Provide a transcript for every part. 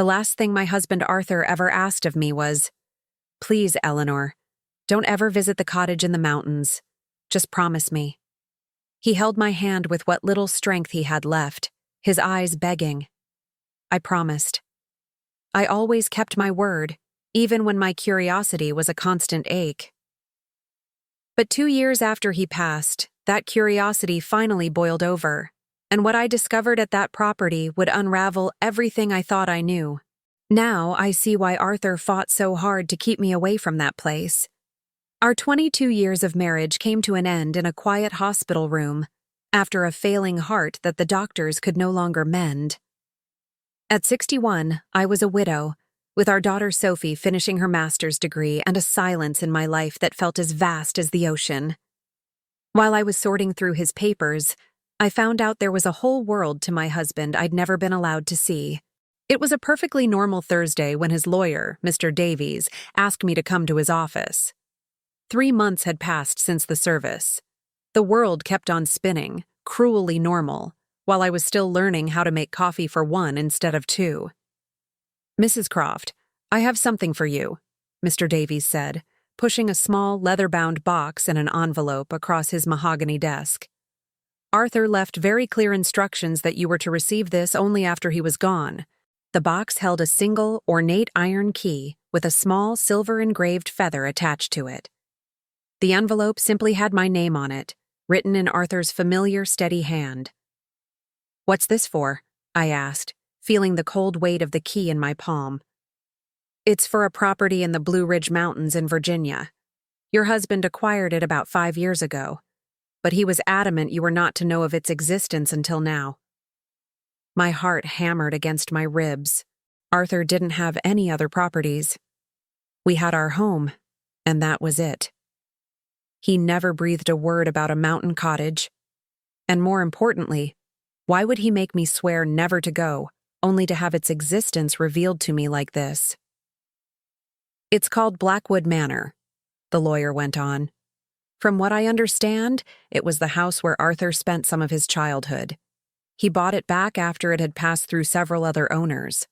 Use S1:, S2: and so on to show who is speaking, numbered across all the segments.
S1: The last thing my husband Arthur ever asked of me was, "Please, Eleanor, don't ever visit the cottage in the mountains. Just promise me." He held my hand with what little strength he had left, his eyes begging. I promised. I always kept my word, even when my curiosity was a constant ache. But 2 years after he passed, that curiosity finally boiled over, and what I discovered at that property would unravel everything I thought I knew. Now I see why Arthur fought so hard to keep me away from that place. Our 22 years of marriage came to an end in a quiet hospital room, after a failing heart that the doctors could no longer mend. At 61, I was a widow, with our daughter Sophie finishing her master's degree and a silence in my life that felt as vast as the ocean. While I was sorting through his papers, I found out there was a whole world to my husband I'd never been allowed to see. It was a perfectly normal Thursday when his lawyer, Mr. Davies, asked me to come to his office. 3 months had passed since the service. The world kept on spinning, cruelly normal, while I was still learning how to make coffee for one instead of two. "Mrs. Croft, I have something for you," Mr. Davies said, pushing a small leather-bound box and an envelope across his mahogany desk. "Arthur left very clear instructions that you were to receive this only after he was gone." The box held a single, ornate iron key with a small silver-engraved feather attached to it. The envelope simply had my name on it, written in Arthur's familiar, steady hand. "What's this for?" I asked, feeling the cold weight of the key in my palm. "It's for a property in the Blue Ridge Mountains in Virginia. Your husband acquired it about 5 years ago, but he was adamant you were not to know of its existence until now." My heart hammered against my ribs. Arthur didn't have any other properties. We had our home, and that was it. He never breathed a word about a mountain cottage. And more importantly, why would he make me swear never to go, only to have its existence revealed to me like this? "It's called Blackwood Manor," the lawyer went on. "From what I understand, it was the house where Arthur spent some of his childhood. He bought it back after it had passed through several other owners."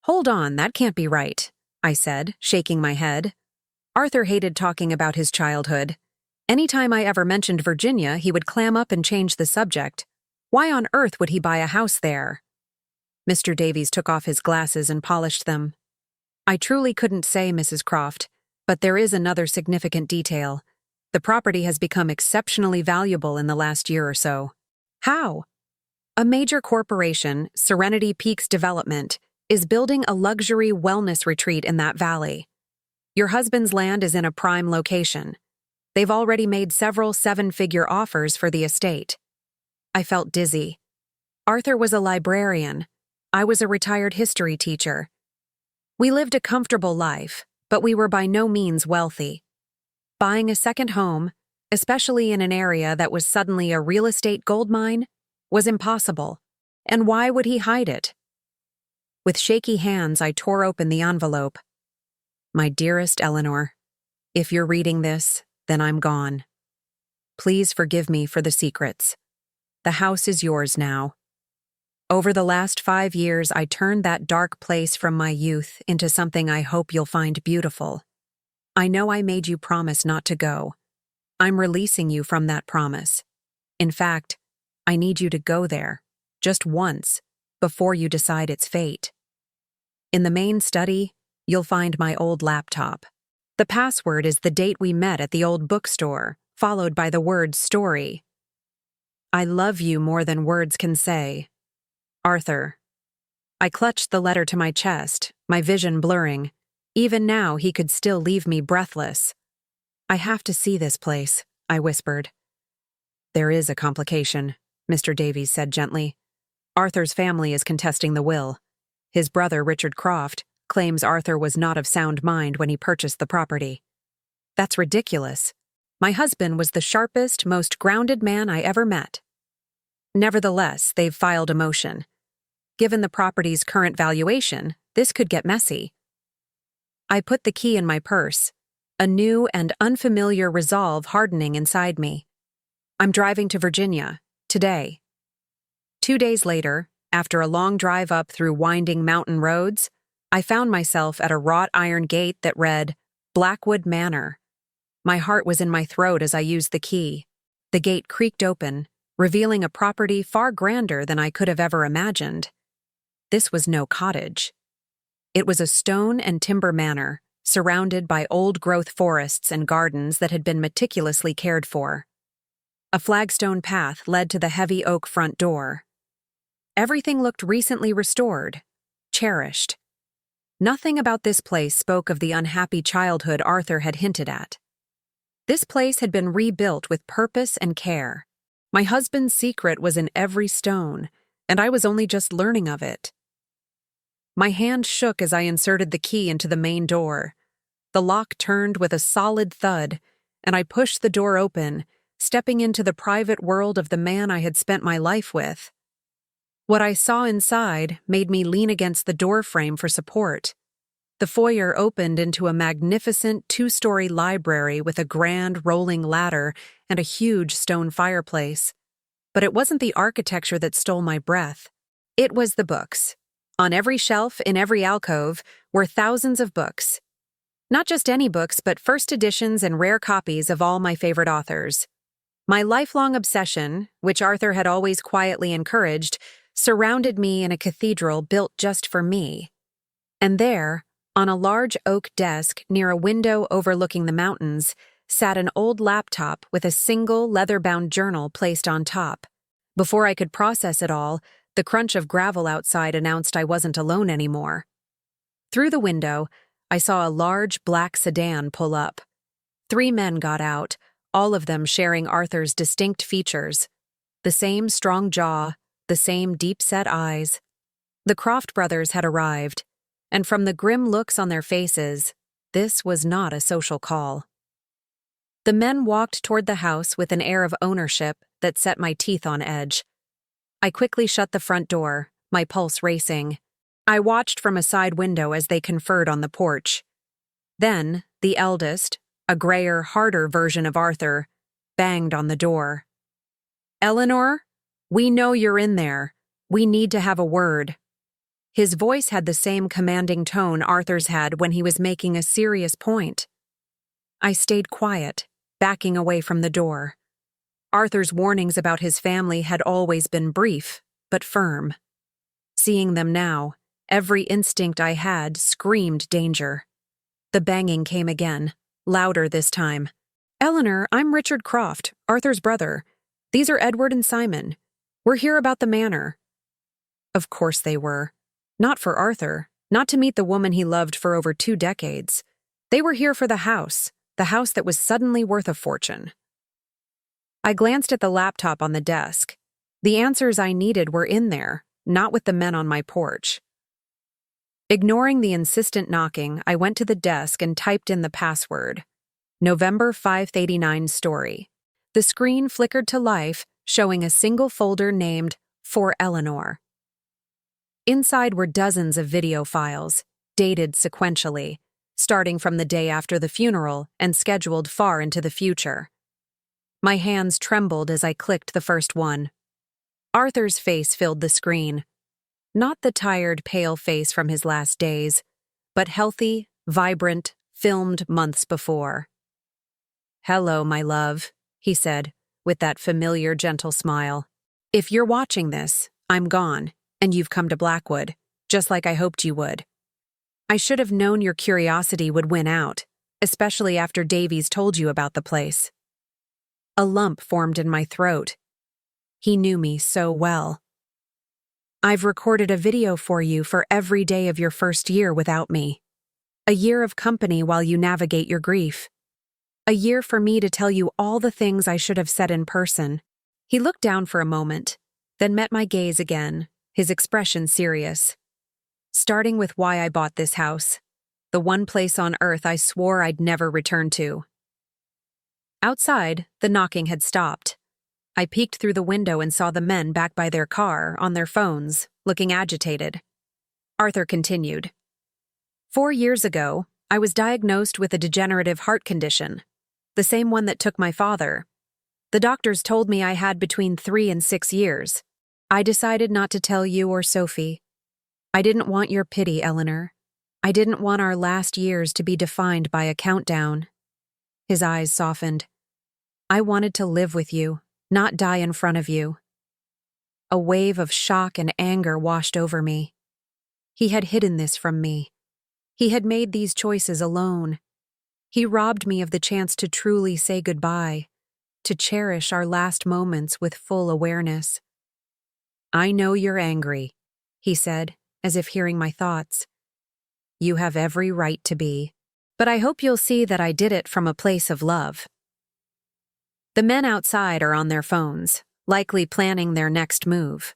S1: "Hold on, that can't be right," I said, shaking my head. "Arthur hated talking about his childhood. Anytime I ever mentioned Virginia, he would clam up and change the subject. Why on earth would he buy a house there?" Mr. Davies took off his glasses and polished them. "I truly couldn't say, Mrs. Croft, but there is another significant detail. The property has become exceptionally valuable in the last year or so." "How?" "A major corporation, Serenity Peaks Development, is building a luxury wellness retreat in that valley. Your husband's land is in a prime location. They've already made several 7-figure offers for the estate." I felt dizzy. Arthur was a librarian. I was a retired history teacher. We lived a comfortable life, but we were by no means wealthy. Buying a second home, especially in an area that was suddenly a real estate goldmine, was impossible. And why would he hide it? With shaky hands, I tore open the envelope. "My dearest Eleanor, if you're reading this, then I'm gone. Please forgive me for the secrets. The house is yours now. Over the last 5 years, I turned that dark place from my youth into something I hope you'll find beautiful. I know I made you promise not to go. I'm releasing you from that promise. In fact, I need you to go there, just once, before you decide its fate. In the main study, you'll find my old laptop. The password is the date we met at the old bookstore, followed by the word story. I love you more than words can say. Arthur." I clutched the letter to my chest, my vision blurring. Even now, he could still leave me breathless. "I have to see this place," I whispered. "There is a complication," Mr. Davies said gently. "Arthur's family is contesting the will. His brother, Richard Croft, claims Arthur was not of sound mind when he purchased the property. That's ridiculous. My husband was the sharpest, most grounded man I ever met. Nevertheless, they've filed a motion. Given the property's current valuation, this could get messy." I put the key in my purse, a new and unfamiliar resolve hardening inside me. I'm driving to Virginia, today. 2 days later, after a long drive up through winding mountain roads, I found myself at a wrought iron gate that read, Blackwood Manor. My heart was in my throat as I used the key. The gate creaked open, revealing a property far grander than I could have ever imagined. This was no cottage. It was a stone and timber manor, surrounded by old-growth forests and gardens that had been meticulously cared for. A flagstone path led to the heavy oak front door. Everything looked recently restored, cherished. Nothing about this place spoke of the unhappy childhood Arthur had hinted at. This place had been rebuilt with purpose and care. My husband's secret was in every stone, and I was only just learning of it. My hand shook as I inserted the key into the main door. The lock turned with a solid thud, and I pushed the door open, stepping into the private world of the man I had spent my life with. What I saw inside made me lean against the doorframe for support. The foyer opened into a magnificent two-story library with a grand rolling ladder and a huge stone fireplace. But it wasn't the architecture that stole my breath. It was the books. On every shelf, in every alcove, were thousands of books. Not just any books, but first editions and rare copies of all my favorite authors. My lifelong obsession, which Arthur had always quietly encouraged, surrounded me in a cathedral built just for me. And there, on a large oak desk near a window overlooking the mountains, sat an old laptop with a single leather-bound journal placed on top. Before I could process it all, the crunch of gravel outside announced I wasn't alone anymore. Through the window, I saw a large black sedan pull up. 3 men got out, all of them sharing Arthur's distinct features. The same strong jaw, the same deep-set eyes. The Croft brothers had arrived, and from the grim looks on their faces, this was not a social call. The men walked toward the house with an air of ownership that set my teeth on edge. I quickly shut the front door, my pulse racing. I watched from a side window as they conferred on the porch. Then, the eldest, a grayer, harder version of Arthur, banged on the door. "Eleanor, we know you're in there. We need to have a word." His voice had the same commanding tone Arthur's had when he was making a serious point. I stayed quiet, backing away from the door. Arthur's warnings about his family had always been brief, but firm. Seeing them now, every instinct I had screamed danger. The banging came again, louder this time. "Eleanor, I'm Richard Croft, Arthur's brother. These are Edward and Simon. We're here about the manor." Of course they were. Not for Arthur, not to meet the woman he loved for over 2 decades. They were here for the house that was suddenly worth a fortune. I glanced at the laptop on the desk. The answers I needed were in there, not with the men on my porch. Ignoring the insistent knocking, I went to the desk and typed in the password. November 589 story. The screen flickered to life, showing a single folder named For Eleanor. Inside were dozens of video files, dated sequentially, starting from the day after the funeral and scheduled far into the future. My hands trembled as I clicked the first one. Arthur's face filled the screen. Not the tired, pale face from his last days, but healthy, vibrant, filmed months before. "Hello, my love," he said, with that familiar, gentle smile. "If you're watching this, I'm gone, and you've come to Blackwood, just like I hoped you would. I should have known your curiosity would win out, especially after Davies told you about the place." A lump formed in my throat. He knew me so well. "I've recorded a video for you for every day of your first year without me. A year of company while you navigate your grief. A year for me to tell you all the things I should have said in person." He looked down for a moment, then met my gaze again, his expression serious. "Starting with why I bought this house, the one place on earth I swore I'd never return to." Outside, the knocking had stopped. I peeked through the window and saw the men back by their car, on their phones, looking agitated. Arthur continued. 4 years ago, I was diagnosed with a degenerative heart condition, the same one that took my father. The doctors told me I had between 3 and 6 years. I decided not to tell you or Sophie. I didn't want your pity, Eleanor. I didn't want our last years to be defined by a countdown. His eyes softened. I wanted to live with you, not die in front of you. A wave of shock and anger washed over me. He had hidden this from me. He had made these choices alone. He robbed me of the chance to truly say goodbye, to cherish our last moments with full awareness. I know you're angry, he said, as if hearing my thoughts. You have every right to be, but I hope you'll see that I did it from a place of love. The men outside are on their phones, likely planning their next move.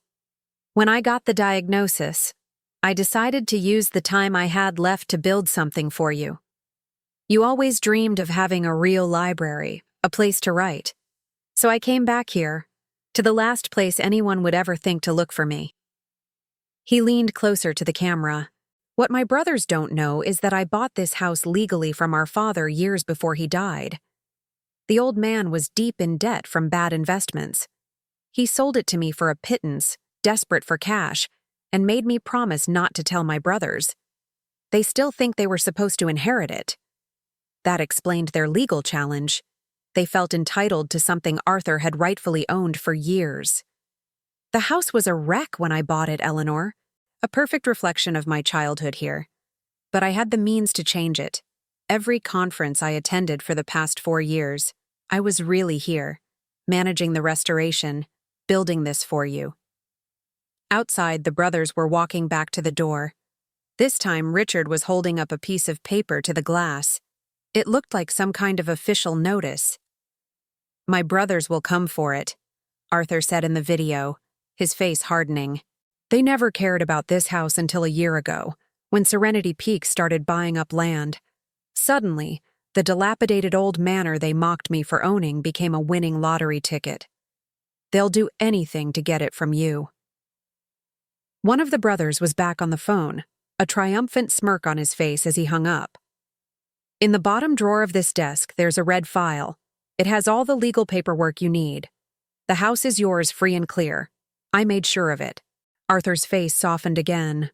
S1: When I got the diagnosis, I decided to use the time I had left to build something for you. You always dreamed of having a real library, a place to write. So I came back here, to the last place anyone would ever think to look for me. He leaned closer to the camera. What my brothers don't know is that I bought this house legally from our father years before he died. The old man was deep in debt from bad investments. He sold it to me for a pittance, desperate for cash, and made me promise not to tell my brothers. They still think they were supposed to inherit it. That explained their legal challenge. They felt entitled to something Arthur had rightfully owned for years. The house was a wreck when I bought it, Eleanor, a perfect reflection of my childhood here. But I had the means to change it. Every conference I attended for the past 4 years, I was really here, managing the restoration, building this for you. Outside, the brothers were walking back to the door. This time, Richard was holding up a piece of paper to the glass. It looked like some kind of official notice. My brothers will come for it, Arthur said in the video, his face hardening. They never cared about this house until a year ago, when Serenity Peak started buying up land. Suddenly, the dilapidated old manor they mocked me for owning became a winning lottery ticket. They'll do anything to get it from you. One of the brothers was back on the phone, a triumphant smirk on his face as he hung up. In the bottom drawer of this desk, there's a red file. It has all the legal paperwork you need. The house is yours free and clear. I made sure of it. Arthur's face softened again.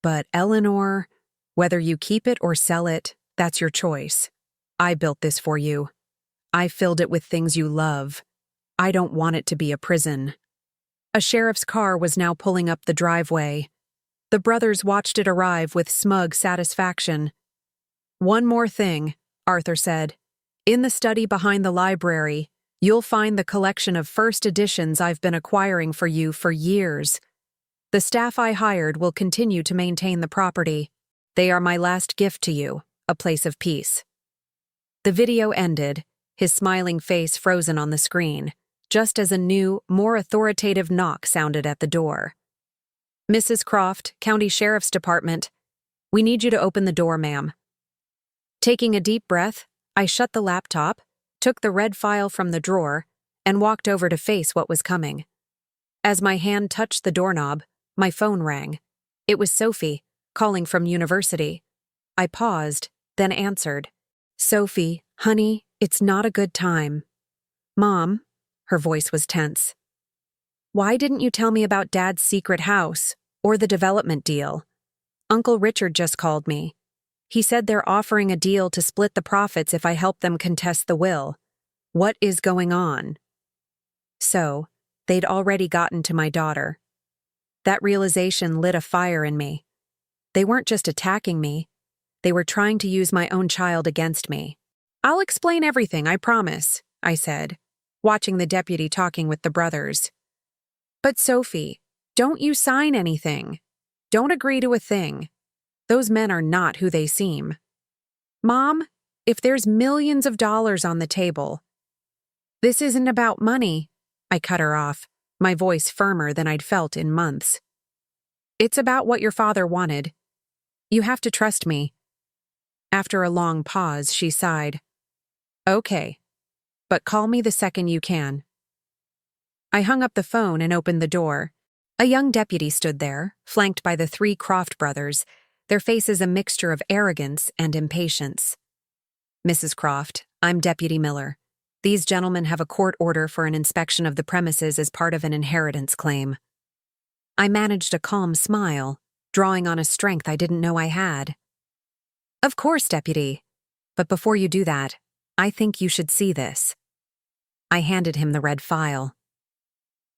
S1: But Eleanor, whether you keep it or sell it, that's your choice. I built this for you. I filled it with things you love. I don't want it to be a prison. A sheriff's car was now pulling up the driveway. The brothers watched it arrive with smug satisfaction. One more thing, Arthur said. In the study behind the library, you'll find the collection of first editions I've been acquiring for you for years. The staff I hired will continue to maintain the property. They are my last gift to you, a place of peace. The video ended, his smiling face frozen on the screen, just as a new, more authoritative knock sounded at the door. Mrs. Croft, County Sheriff's Department. We need you to open the door, ma'am. Taking a deep breath, I shut the laptop, took the red file from the drawer, and walked over to face what was coming. As my hand touched the doorknob, my phone rang. It was Sophie, calling from university. I paused, then answered. Sophie, honey, it's not a good time. Mom, her voice was tense. Why didn't you tell me about Dad's secret house, or the development deal? Uncle Richard just called me. He said they're offering a deal to split the profits if I help them contest the will. What is going on? So, they'd already gotten to my daughter. That realization lit a fire in me. They weren't just attacking me. They were trying to use my own child against me. I'll explain everything, I promise, I said, watching the deputy talking with the brothers. But Sophie, don't you sign anything. Don't agree to a thing. Those men are not who they seem. Mom, if there's millions of dollars on the table. This isn't about money, I cut her off, my voice firmer than I'd felt in months. It's about what your father wanted. You have to trust me. After a long pause, she sighed. Okay, but call me the second you can. I hung up the phone and opened the door. A young deputy stood there, flanked by the 3 Croft brothers, their faces a mixture of arrogance and impatience. Mrs. Croft, I'm Deputy Miller. These gentlemen have a court order for an inspection of the premises as part of an inheritance claim. I managed a calm smile, drawing on a strength I didn't know I had. Of course, Deputy. But before you do that, I think you should see this. I handed him the red file.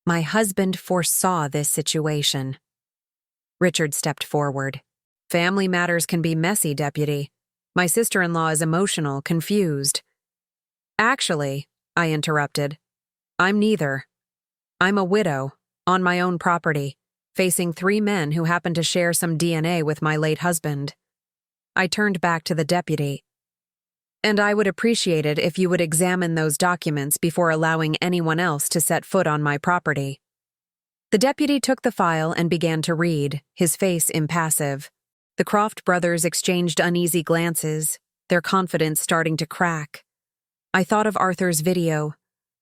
S1: My husband foresaw this situation. Richard stepped forward. Family matters can be messy, Deputy. My sister-in-law is emotional, confused. Actually, I interrupted, I'm neither. I'm a widow, on my own property, facing 3 men who happen to share some DNA with my late husband. I turned back to the deputy. And I would appreciate it if you would examine those documents before allowing anyone else to set foot on my property. The deputy took the file and began to read, his face impassive. The Croft brothers exchanged uneasy glances, their confidence starting to crack. I thought of Arthur's video,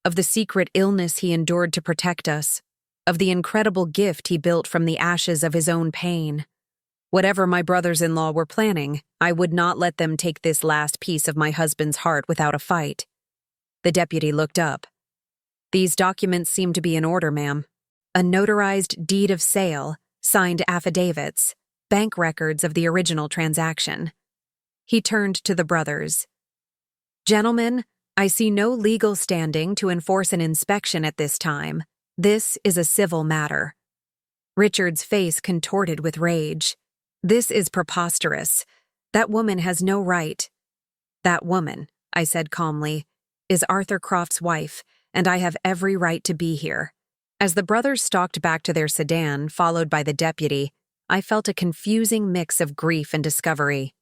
S1: of the secret illness he endured to protect us, of the incredible gift he built from the ashes of his own pain. Whatever my brothers-in-law were planning, I would not let them take this last piece of my husband's heart without a fight. The deputy looked up. These documents seem to be in order, ma'am. A notarized deed of sale, signed affidavits, bank records of the original transaction. He turned to the brothers. Gentlemen, I see no legal standing to enforce an inspection at this time. This is a civil matter. Richard's face contorted with rage. This is preposterous. That woman has no right. That woman, I said calmly, is Arthur Croft's wife, and I have every right to be here. As the brothers stalked back to their sedan, followed by the deputy, I felt a confusing mix of grief and discovery.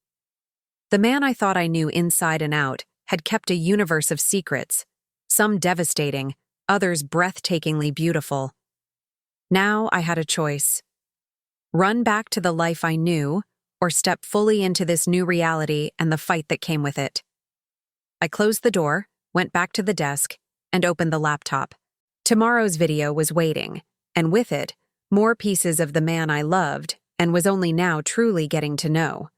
S1: The man I thought I knew inside and out had kept a universe of secrets, some devastating, others breathtakingly beautiful. Now I had a choice. Run back to the life I knew, or step fully into this new reality and the fight that came with it. I closed the door, went back to the desk, and opened the laptop. Tomorrow's video was waiting, and with it, more pieces of the man I loved and was only now truly getting to know.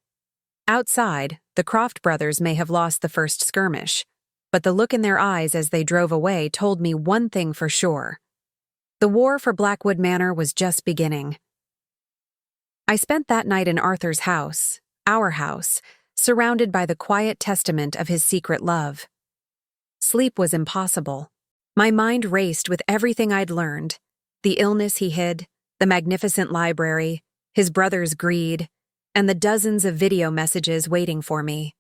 S1: Outside, the Croft brothers may have lost the first skirmish, but the look in their eyes as they drove away told me one thing for sure. The war for Blackwood Manor was just beginning. I spent that night in Arthur's house, our house, surrounded by the quiet testament of his secret love. Sleep was impossible. My mind raced with everything I'd learned, the illness he hid, the magnificent library, his brother's greed, and the dozens of video messages waiting for me.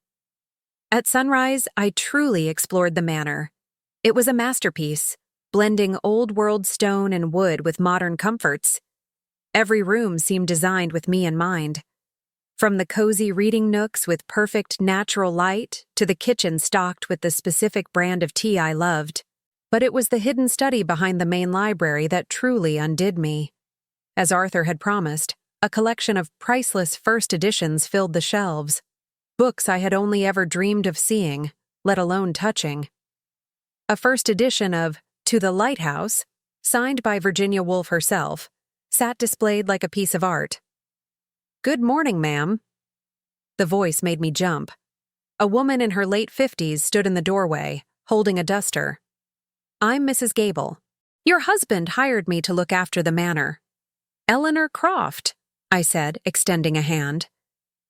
S1: At sunrise, I truly explored the manor. It was a masterpiece, blending old-world stone and wood with modern comforts. Every room seemed designed with me in mind. From the cozy reading nooks with perfect natural light to the kitchen stocked with the specific brand of tea I loved. But it was the hidden study behind the main library that truly undid me. As Arthur had promised, a collection of priceless first editions filled the shelves. Books I had only ever dreamed of seeing, let alone touching. A first edition of To the Lighthouse, signed by Virginia Woolf herself, sat displayed like a piece of art. "Good morning, ma'am." The voice made me jump. A woman in her late 50s stood in the doorway, holding a duster. "I'm Mrs. Gable. Your husband hired me to look after the manor." "Eleanor Croft," I said, extending a hand.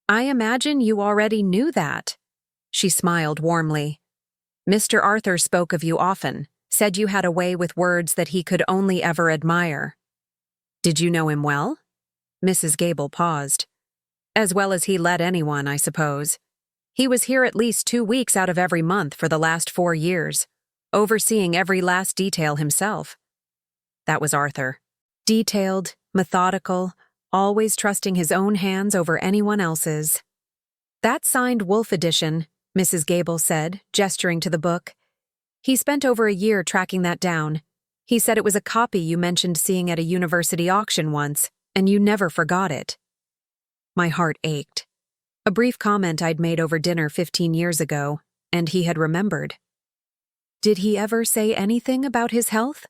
S1: "I imagine you already knew that." She smiled warmly. "Mr. Arthur spoke of you often, said you had a way with words that he could only ever admire." "Did you know him well?" Mrs. Gable paused. "As well as he let anyone, I suppose. He was here at least 2 weeks out of every month for the last 4 years, overseeing every last detail himself." That was Arthur. Detailed, methodical, always trusting his own hands over anyone else's. "That signed Wolf edition," Mrs. Gable said, gesturing to the book. "He spent over a year tracking that down. He said it was a copy you mentioned seeing at a university auction once, and you never forgot it." My heart ached. A brief comment I'd made over dinner 15 years ago, and he had remembered. "Did he ever say anything about his health?"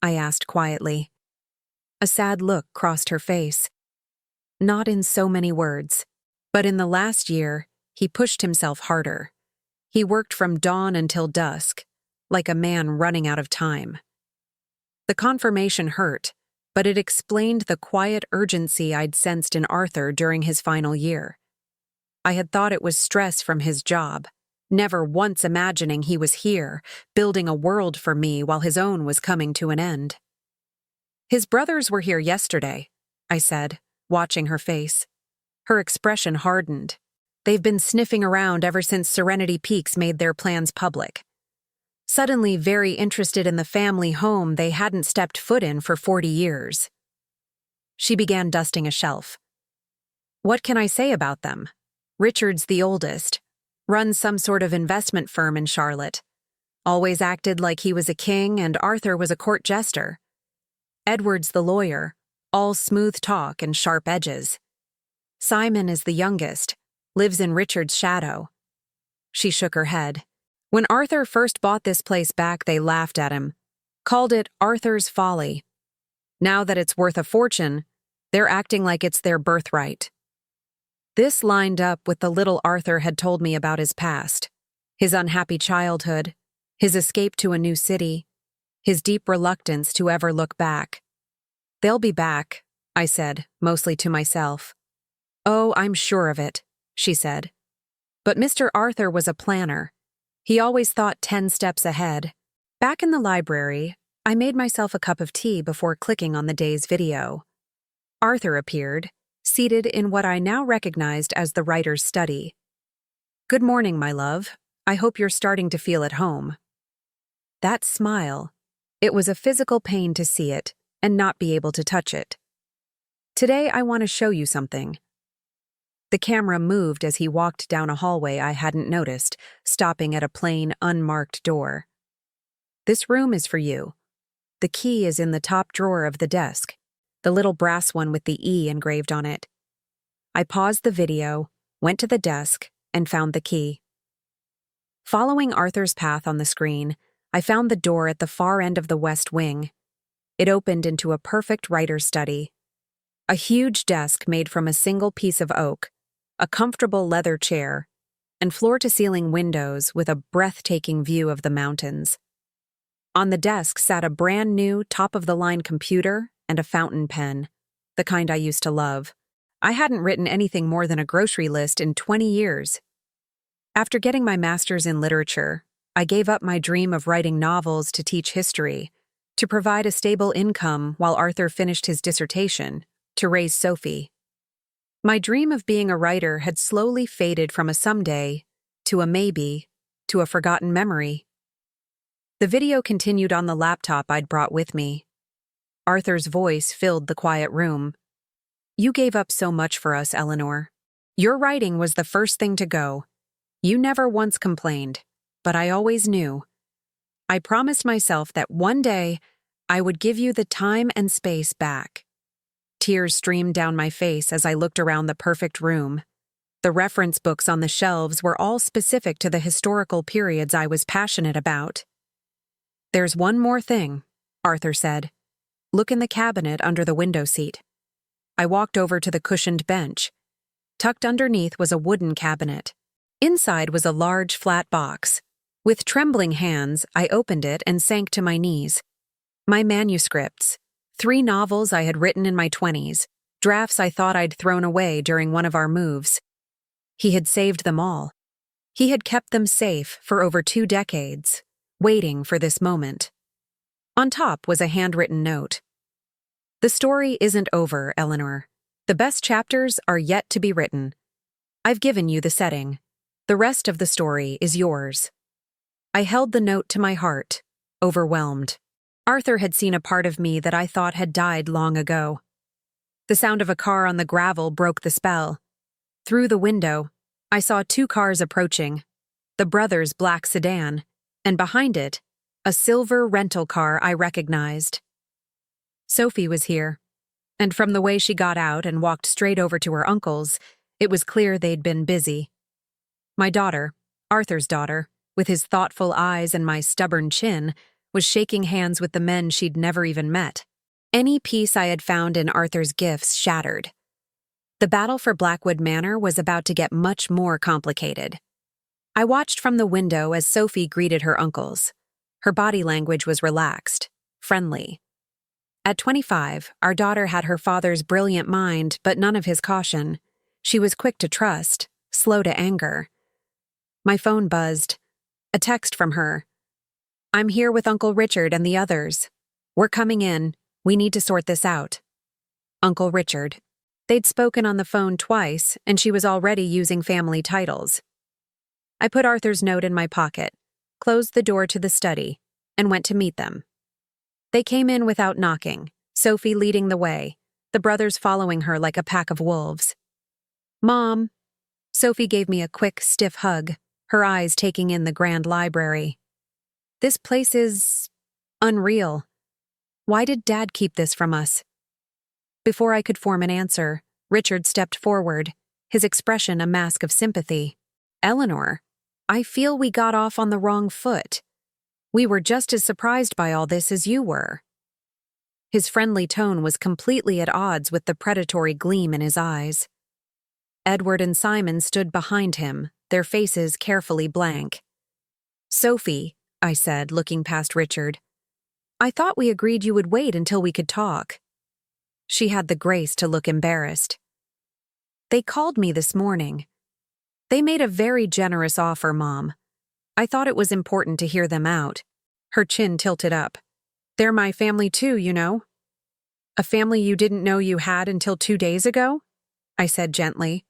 S1: I asked quietly. A sad look crossed her face. Not in so many words, but in the last year, he pushed himself harder. He worked from dawn until dusk, like a man running out of time. The confirmation hurt, but it explained the quiet urgency I'd sensed in Arthur during his final year. I had thought it was stress from his job, never once imagining he was here, building a world for me while his own was coming to an end. His brothers were here yesterday, I said, watching her face. Her expression hardened. They've been sniffing around ever since Serenity Peaks made their plans public. Suddenly very interested in the family home they hadn't stepped foot in for 40 years. She began dusting a shelf. What can I say about them? Richard's the oldest, runs some sort of investment firm in Charlotte. Always acted like he was a king and Arthur was a court jester. Edward's the lawyer, all smooth talk and sharp edges. Simon is the youngest, lives in Richard's shadow. She shook her head. When Arthur first bought this place back, they laughed at him, called it Arthur's Folly. Now that it's worth a fortune, they're acting like it's their birthright. This lined up with the little Arthur had told me about his past, his unhappy childhood, his escape to a new city, his deep reluctance to ever look back. They'll be back, I said, mostly to myself. Oh, I'm sure of it, she said. But Mr. Arthur was a planner. He always thought 10 steps ahead. Back in the library, I made myself a cup of tea before clicking on the day's video. Arthur appeared, seated in what I now recognized as the writer's study. Good morning, my love. I hope you're starting to feel at home. That smile. It was a physical pain to see it and not be able to touch it. Today I want to show you something. The camera moved as he walked down a hallway I hadn't noticed, stopping at a plain, unmarked door. This room is for you. The key is in the top drawer of the desk, the little brass one with the E engraved on it. I paused the video, went to the desk, and found the key. Following Arthur's path on the screen, I found the door at the far end of the west wing. It opened into a perfect writer's study. A huge desk made from a single piece of oak, a comfortable leather chair, and floor-to-ceiling windows with a breathtaking view of the mountains. On the desk sat a brand-new, top-of-the-line computer and a fountain pen, the kind I used to love. I hadn't written anything more than a grocery list in 20 years. After getting my master's in literature, I gave up my dream of writing novels to teach history, to provide a stable income while Arthur finished his dissertation, to raise Sophie. My dream of being a writer had slowly faded from a someday, to a maybe, to a forgotten memory. The video continued on the laptop I'd brought with me. Arthur's voice filled the quiet room. You gave up so much for us, Eleanor. Your writing was the first thing to go. You never once complained, but I always knew. I promised myself that one day I would give you the time and space back. Tears streamed down my face as I looked around the perfect room. The reference books on the shelves were all specific to the historical periods I was passionate about. There's one more thing, Arthur said. Look in the cabinet under the window seat. I walked over to the cushioned bench. Tucked underneath was a wooden cabinet. Inside was a large flat box. With trembling hands, I opened it and sank to my knees. My manuscripts, 3 novels I had written in my 20s, drafts I thought I'd thrown away during one of our moves. He had saved them all. He had kept them safe for over 2 decades, waiting for this moment. On top was a handwritten note. The story isn't over, Eleanor. The best chapters are yet to be written. I've given you the setting. The rest of the story is yours. I held the note to my heart, overwhelmed. Arthur had seen a part of me that I thought had died long ago. The sound of a car on the gravel broke the spell. Through the window, I saw 2 cars approaching, the brothers' black sedan, and behind it, a silver rental car I recognized. Sophie was here, and from the way she got out and walked straight over to her uncle's, it was clear they'd been busy. My daughter, Arthur's daughter, with his thoughtful eyes and my stubborn chin, was shaking hands with the men she'd never even met. Any peace I had found in Arthur's gifts shattered. The battle for Blackwood Manor was about to get much more complicated. I watched from the window as Sophie greeted her uncles. Her body language was relaxed, friendly. At 25, our daughter had her father's brilliant mind but none of his caution. She was quick to trust, slow to anger. My phone buzzed. A text from her. "I'm here with Uncle Richard and the others. We're coming in. We need to sort this out." Uncle Richard. They'd spoken on the phone twice, and she was already using family titles. I put Arthur's note in my pocket, closed the door to the study, and went to meet them. They came in without knocking, Sophie leading the way, the brothers following her like a pack of wolves. "Mom." Sophie gave me a quick, stiff hug, her eyes taking in the grand library. "This place is unreal. Why did Dad keep this from us?" Before I could form an answer, Richard stepped forward, his expression a mask of sympathy. "Eleanor, I feel we got off on the wrong foot. We were just as surprised by all this as you were." His friendly tone was completely at odds with the predatory gleam in his eyes. Edward and Simon stood behind him, their faces carefully blank. "Sophie," I said, looking past Richard, "I thought we agreed you would wait until we could talk." She had the grace to look embarrassed. "They called me this morning. They made a very generous offer, Mom. I thought it was important to hear them out." Her chin tilted up. "They're my family too, you know." "A family you didn't know you had until 2 days ago?" I said gently.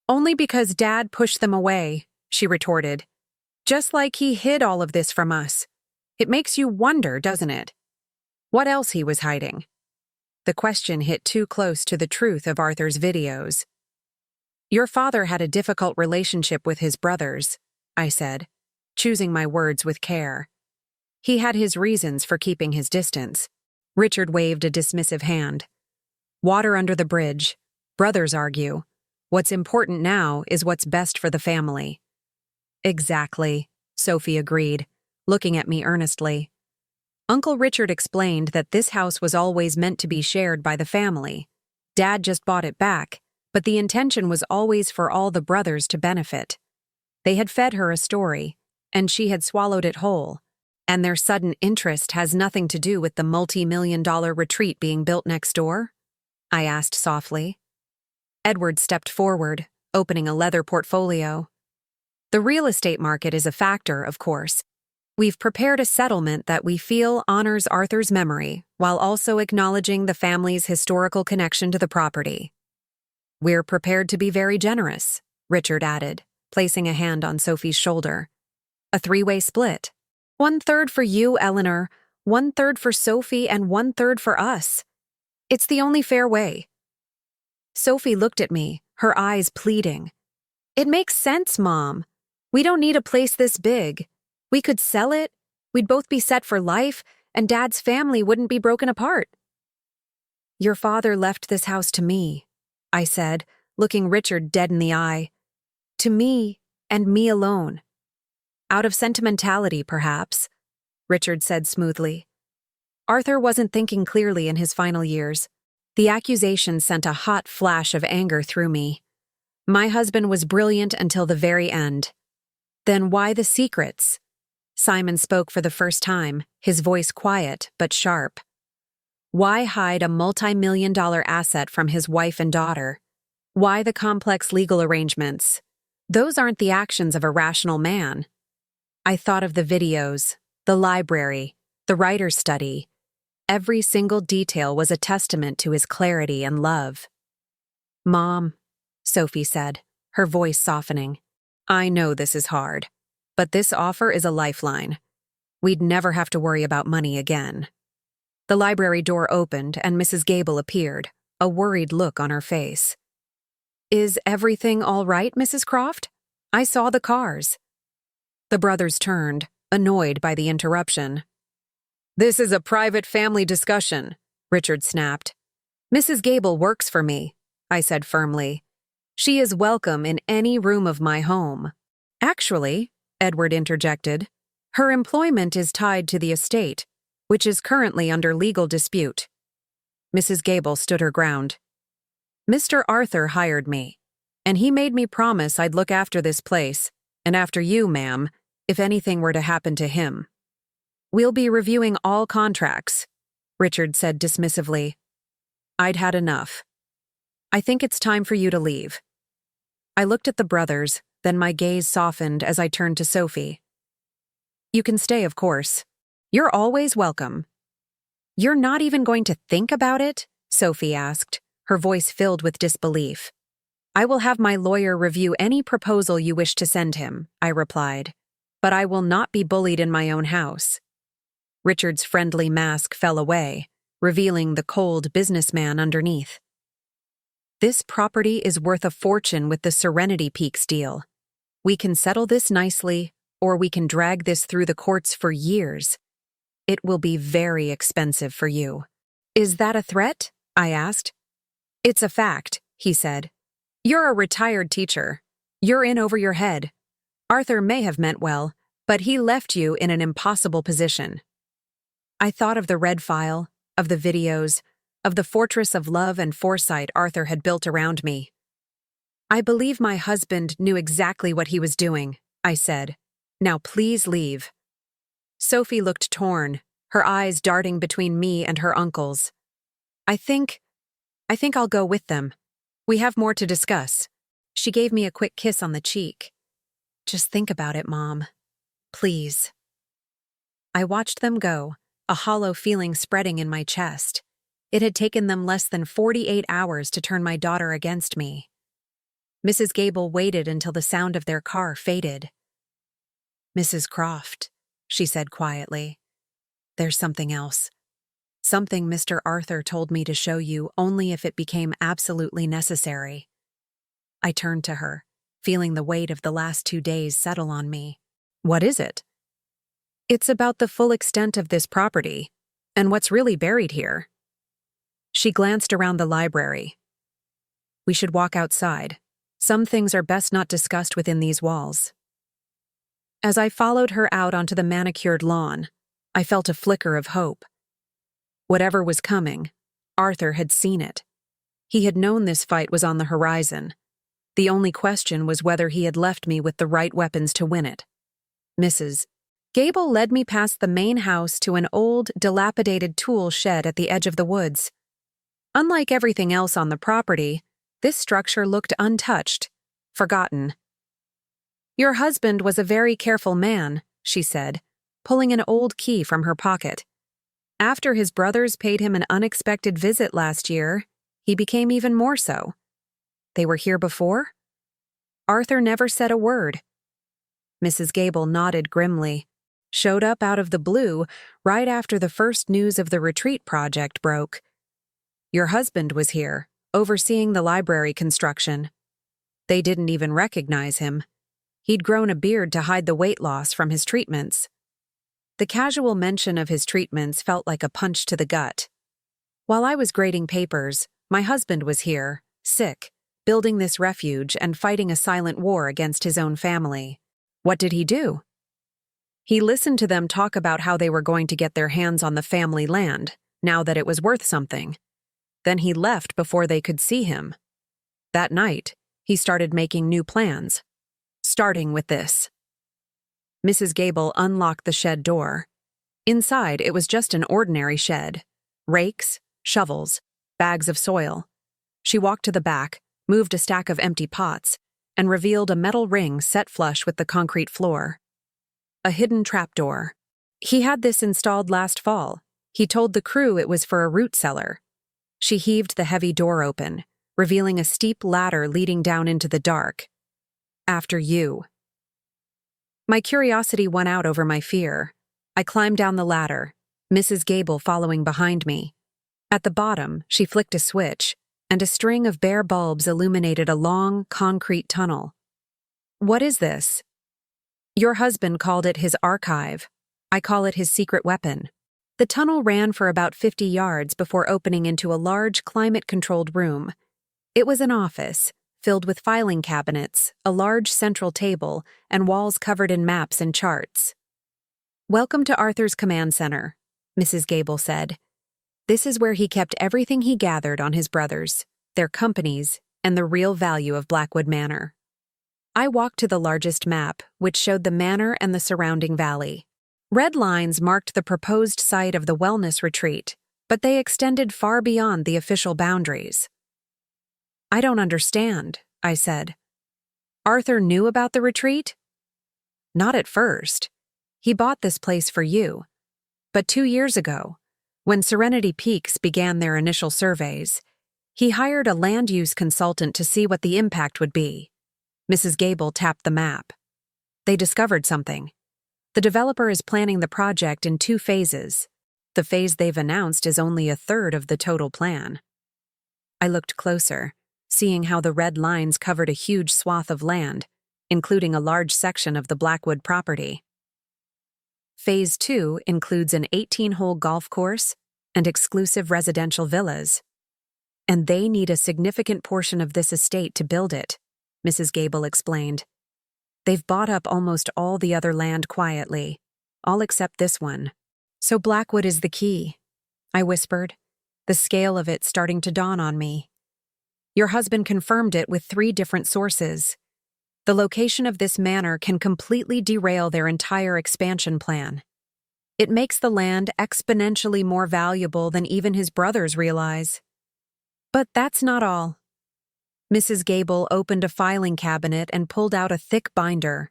S1: "Only because Dad pushed them away," she retorted. "Just like he hid all of this from us. It makes you wonder, doesn't it? What else he was hiding?" The question hit too close to the truth of Arthur's videos. "Your father had a difficult relationship with his brothers," I said, choosing my words with care. "He had his reasons for keeping his distance." Richard waved a dismissive hand. "Water under the bridge. Brothers argue. What's important now is what's best for the family." "Exactly," Sophie agreed, looking at me earnestly. "Uncle Richard explained that this house was always meant to be shared by the family. Dad just bought it back, but the intention was always for all the brothers to benefit. They had fed her a story, and she had swallowed it whole, and their sudden interest has nothing to do with the multi-million-dollar retreat being built next door?" I asked softly. Edward stepped forward, opening a leather portfolio. "The real estate market is a factor, of course. We've prepared a settlement that we feel honors Arthur's memory while also acknowledging the family's historical connection to the property." "We're prepared to be very generous," Richard added, placing a hand on Sophie's shoulder. "A 3-way split. 1/3 for you, Eleanor, 1/3 for Sophie, and 1/3 for us. It's the only fair way." Sophie looked at me, her eyes pleading. "It makes sense, Mom. We don't need a place this big. We could sell it, we'd both be set for life, and Dad's family wouldn't be broken apart." "Your father left this house to me," I said, looking Richard dead in the eye. "To me, and me alone." "Out of sentimentality, perhaps," Richard said smoothly. Arthur wasn't thinking clearly in his final years. The accusation sent a hot flash of anger through me. My husband was brilliant until the very end. Then why the secrets? Simon spoke for the first time, his voice quiet but sharp. Why hide a multi-million-dollar asset from his wife and daughter? Why the complex legal arrangements? Those aren't the actions of a rational man. I thought of the videos, the library, the writer's study. Every single detail was a testament to his clarity and love. "Mom," Sophie said, her voice softening, "I know this is hard, but this offer is a lifeline. We'd never have to worry about money again." The library door opened and Mrs. Gable appeared, a worried look on her face. "Is everything all right, Mrs. Croft? I saw the cars." The brothers turned, annoyed by the interruption. "This is a private family discussion," Richard snapped. "Mrs. Gable works for me," I said firmly. "She is welcome in any room of my home." "Actually," Edward interjected, "her employment is tied to the estate, which is currently under legal dispute." Mrs. Gable stood her ground. "Mr. Arthur hired me, and he made me promise I'd look after this place, and after you, ma'am, if anything were to happen to him. We'll be reviewing all contracts," Richard said dismissively. I'd had enough. "I think it's time for you to leave." I looked at the brothers, then my gaze softened as I turned to Sophie. You can stay, of course. You're always welcome. You're not even going to think about it? Sophie asked, her voice filled with disbelief. I will have my lawyer review any proposal you wish to send him, I replied. But I will not be bullied in my own house. Richard's friendly mask fell away, revealing the cold businessman underneath. This property is worth a fortune with the Serenity Peaks deal. We can settle this nicely, or we can drag this through the courts for years. It will be very expensive for you. Is that a threat? I asked. It's a fact, he said. You're a retired teacher. You're in over your head. Arthur may have meant well, but he left you in an impossible position. I thought of the red file, of the videos, of the fortress of love and foresight Arthur had built around me. I believe my husband knew exactly what he was doing, I said. Now please leave. Sophie looked torn, her eyes darting between me and her uncle's. I think I'll go with them. We have more to discuss. She gave me a quick kiss on the cheek. Just think about it, Mom. Please. I watched them go, a hollow feeling spreading in my chest. It had taken them less than 48 hours to turn my daughter against me. Mrs. Gable waited until the sound of their car faded. Mrs. Croft, she said quietly, there's something else. Something Mr. Arthur told me to show you only if it became absolutely necessary. I turned to her, feeling the weight of the last 2 days settle on me. What is it? It's about the full extent of this property, and what's really buried here. She glanced around the library. We should walk outside. Some things are best not discussed within these walls. As I followed her out onto the manicured lawn, I felt a flicker of hope. Whatever was coming, Arthur had seen it. He had known this fight was on the horizon. The only question was whether he had left me with the right weapons to win it. Mrs. Gable led me past the main house to an old, dilapidated tool shed at the edge of the woods. Unlike everything else on the property, this structure looked untouched, forgotten. Your husband was a very careful man, she said, pulling an old key from her pocket. After his brothers paid him an unexpected visit last year, he became even more so. They were here before? Arthur never said a word. Mrs. Gable nodded grimly, showed up out of the blue right after the first news of the retreat project broke. Your husband was here, overseeing the library construction. They didn't even recognize him. He'd grown a beard to hide the weight loss from his treatments. The casual mention of his treatments felt like a punch to the gut. While I was grading papers, my husband was here, sick, building this refuge and fighting a silent war against his own family. What did he do? He listened to them talk about how they were going to get their hands on the family land, now that it was worth something. Then he left before they could see him. That night, he started making new plans, starting with this. Mrs. Gable unlocked the shed door. Inside, it was just an ordinary shed. Rakes, shovels, bags of soil. She walked to the back, moved a stack of empty pots, and revealed a metal ring set flush with the concrete floor. A hidden trapdoor. He had this installed last fall. He told the crew it was for a root cellar. She heaved the heavy door open, revealing a steep ladder leading down into the dark. After you. My curiosity won out over my fear. I climbed down the ladder, Mrs. Gable following behind me. At the bottom, she flicked a switch, and a string of bare bulbs illuminated a long, concrete tunnel. What is this? Your husband called it his archive. I call it his secret weapon. The tunnel ran for about 50 yards before opening into a large, climate-controlled room. It was an office, filled with filing cabinets, a large central table, and walls covered in maps and charts. Welcome to Arthur's command center, Mrs. Gable said. This is where he kept everything he gathered on his brothers, their companies, and the real value of Blackwood Manor. I walked to the largest map, which showed the manor and the surrounding valley. Red lines marked the proposed site of the wellness retreat, but they extended far beyond the official boundaries. I don't understand, I said. Arthur knew about the retreat? Not at first. He bought this place for you. But 2 years ago, when Serenity Peaks began their initial surveys, he hired a land use consultant to see what the impact would be. Mrs. Gable tapped the map. They discovered something. The developer is planning the project in 2 phases. The phase they've announced is only a third of the total plan. I looked closer, seeing how the red lines covered a huge swath of land, including a large section of the Blackwood property. Phase 2 includes an 18-hole golf course and exclusive residential villas. And they need a significant portion of this estate to build it, Mrs. Gable explained. They've bought up almost all the other land quietly, all except this one. So Blackwood is the key, I whispered, the scale of it starting to dawn on me. Your husband confirmed it with 3 different sources. The location of this manor can completely derail their entire expansion plan. It makes the land exponentially more valuable than even his brothers realize. But that's not all. Mrs. Gable opened a filing cabinet and pulled out a thick binder.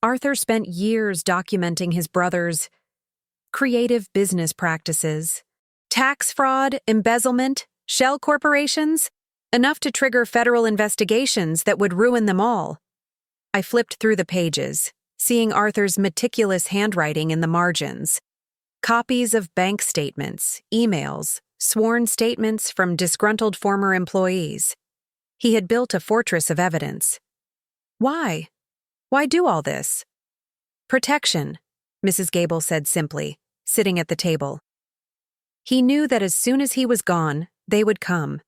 S1: Arthur spent years documenting his brother's creative business practices. Tax fraud, embezzlement, shell corporations, enough to trigger federal investigations that would ruin them all. I flipped through the pages, seeing Arthur's meticulous handwriting in the margins. Copies of bank statements, emails, sworn statements from disgruntled former employees. He had built a fortress of evidence. Why? Why do all this? Protection, Mrs. Gable said simply, sitting at the table. He knew that as soon as he was gone, they would come.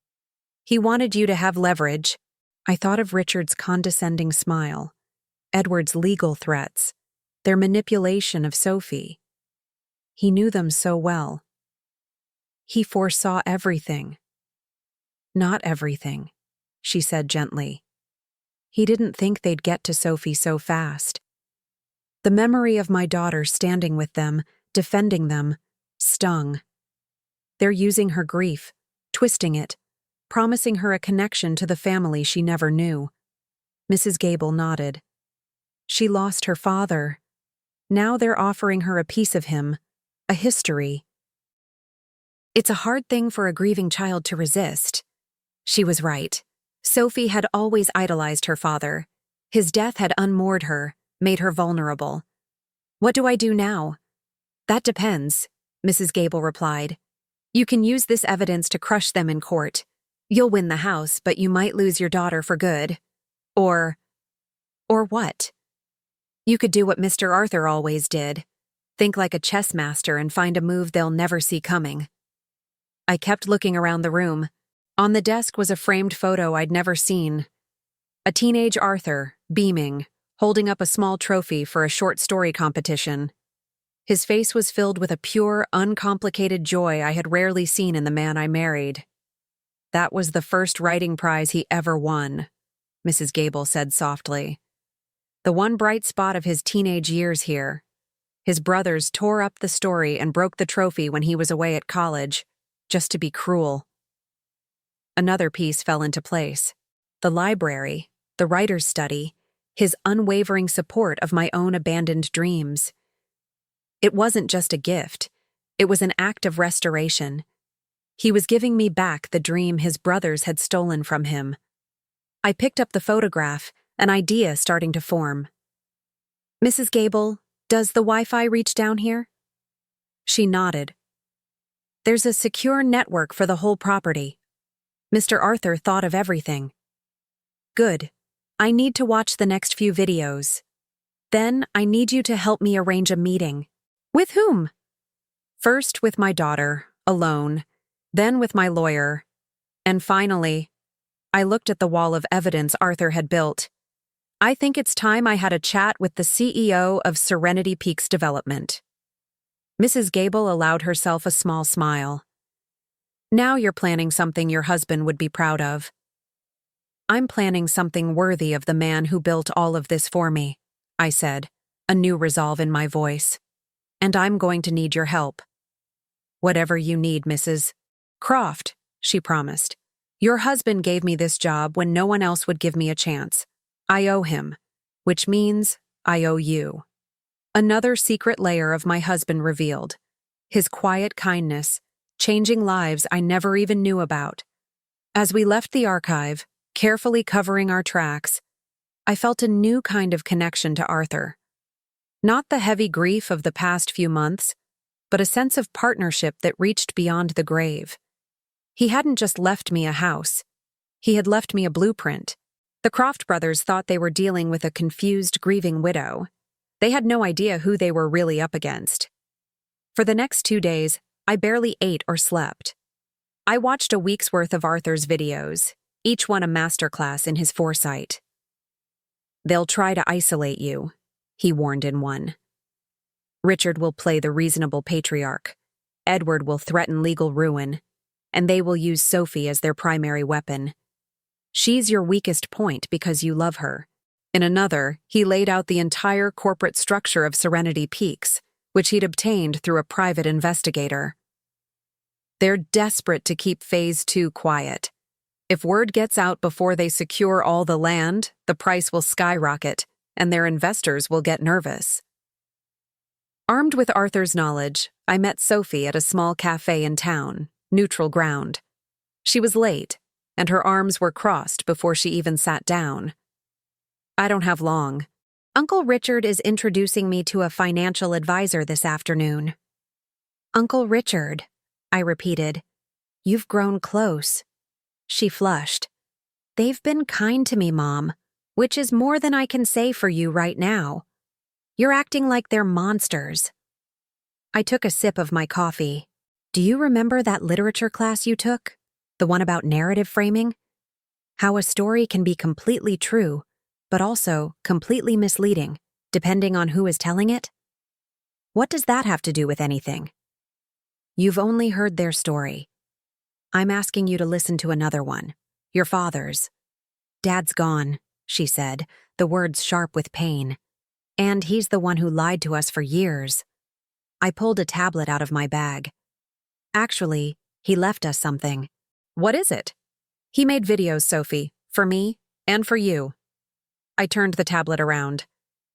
S1: He wanted you to have leverage. I thought of Richard's condescending smile, Edward's legal threats, their manipulation of Sophie. He knew them so well. He foresaw everything. Not everything, she said gently. He didn't think they'd get to Sophie so fast. The memory of my daughter standing with them, defending them, stung. They're using her grief, twisting it, promising her a connection to the family she never knew. Mrs. Gable nodded. She lost her father. Now they're offering her a piece of him, a history. It's a hard thing for a grieving child to resist. She was right. Sophie had always idolized her father. His death had unmoored her, made her vulnerable. What do I do now? That depends, Mrs. Gable replied. You can use this evidence to crush them in court. You'll win the house, but you might lose your daughter for good. Or what? You could do what Mr. Arthur always did. Think like a chess master and find a move they'll never see coming. I kept looking around the room. On the desk was a framed photo I'd never seen. A teenage Arthur, beaming, holding up a small trophy for a short story competition. His face was filled with a pure, uncomplicated joy I had rarely seen in the man I married. That was the first writing prize he ever won, Mrs. Gable said softly. The one bright spot of his teenage years here. His brothers tore up the story and broke the trophy when he was away at college, just to be cruel. Another piece fell into place. The library, the writer's study, his unwavering support of my own abandoned dreams. It wasn't just a gift. It was an act of restoration. He was giving me back the dream his brothers had stolen from him. I picked up the photograph, an idea starting to form. Mrs. Gable, does the Wi-Fi reach down here? She nodded. There's a secure network for the whole property. Mr. Arthur thought of everything. Good. I need to watch the next few videos. Then I need you to help me arrange a meeting. With whom? First with my daughter, alone, then with my lawyer, and finally, I looked at the wall of evidence Arthur had built. I think it's time I had a chat with the CEO of Serenity Peaks Development. Mrs. Gable allowed herself a small smile. Now you're planning something your husband would be proud of. I'm planning something worthy of the man who built all of this for me, I said, a new resolve in my voice. And I'm going to need your help. Whatever you need, Mrs. Croft, she promised. Your husband gave me this job when no one else would give me a chance. I owe him, which means I owe you. Another secret layer of my husband revealed. His quiet kindness, changing lives I never even knew about. As we left the archive, carefully covering our tracks, I felt a new kind of connection to Arthur. Not the heavy grief of the past few months, but a sense of partnership that reached beyond the grave. He hadn't just left me a house. He had left me a blueprint. The Croft brothers thought they were dealing with a confused, grieving widow. They had no idea who they were really up against. For the next 2 days, I barely ate or slept. I watched a week's worth of Arthur's videos, each one a masterclass in his foresight. "They'll try to isolate you," he warned in one. "Richard will play the reasonable patriarch. Edward will threaten legal ruin, and they will use Sophie as their primary weapon. She's your weakest point because you love her." In another, he laid out the entire corporate structure of Serenity Peaks, which he'd obtained through a private investigator. They're desperate to keep Phase 2 quiet. If word gets out before they secure all the land, the price will skyrocket, and their investors will get nervous. Armed with Arthur's knowledge, I met Sophie at a small cafe in town, Neutral Ground. She was late, and her arms were crossed before she even sat down. "I don't have long. Uncle Richard is introducing me to a financial advisor this afternoon." "Uncle Richard," I repeated. "You've grown close." She flushed. "They've been kind to me, Mom, which is more than I can say for you right now. You're acting like they're monsters." I took a sip of my coffee. "Do you remember that literature class you took? The one about narrative framing? How a story can be completely true, but also completely misleading, depending on who is telling it? What does that have to do with anything? You've only heard their story. I'm asking you to listen to another one, your father's." "Dad's gone," she said, the words sharp with pain. "And he's the one who lied to us for years." I pulled a tablet out of my bag. "Actually, he left us something." "What is it?" "He made videos, Sophie, for me and for you." I turned the tablet around.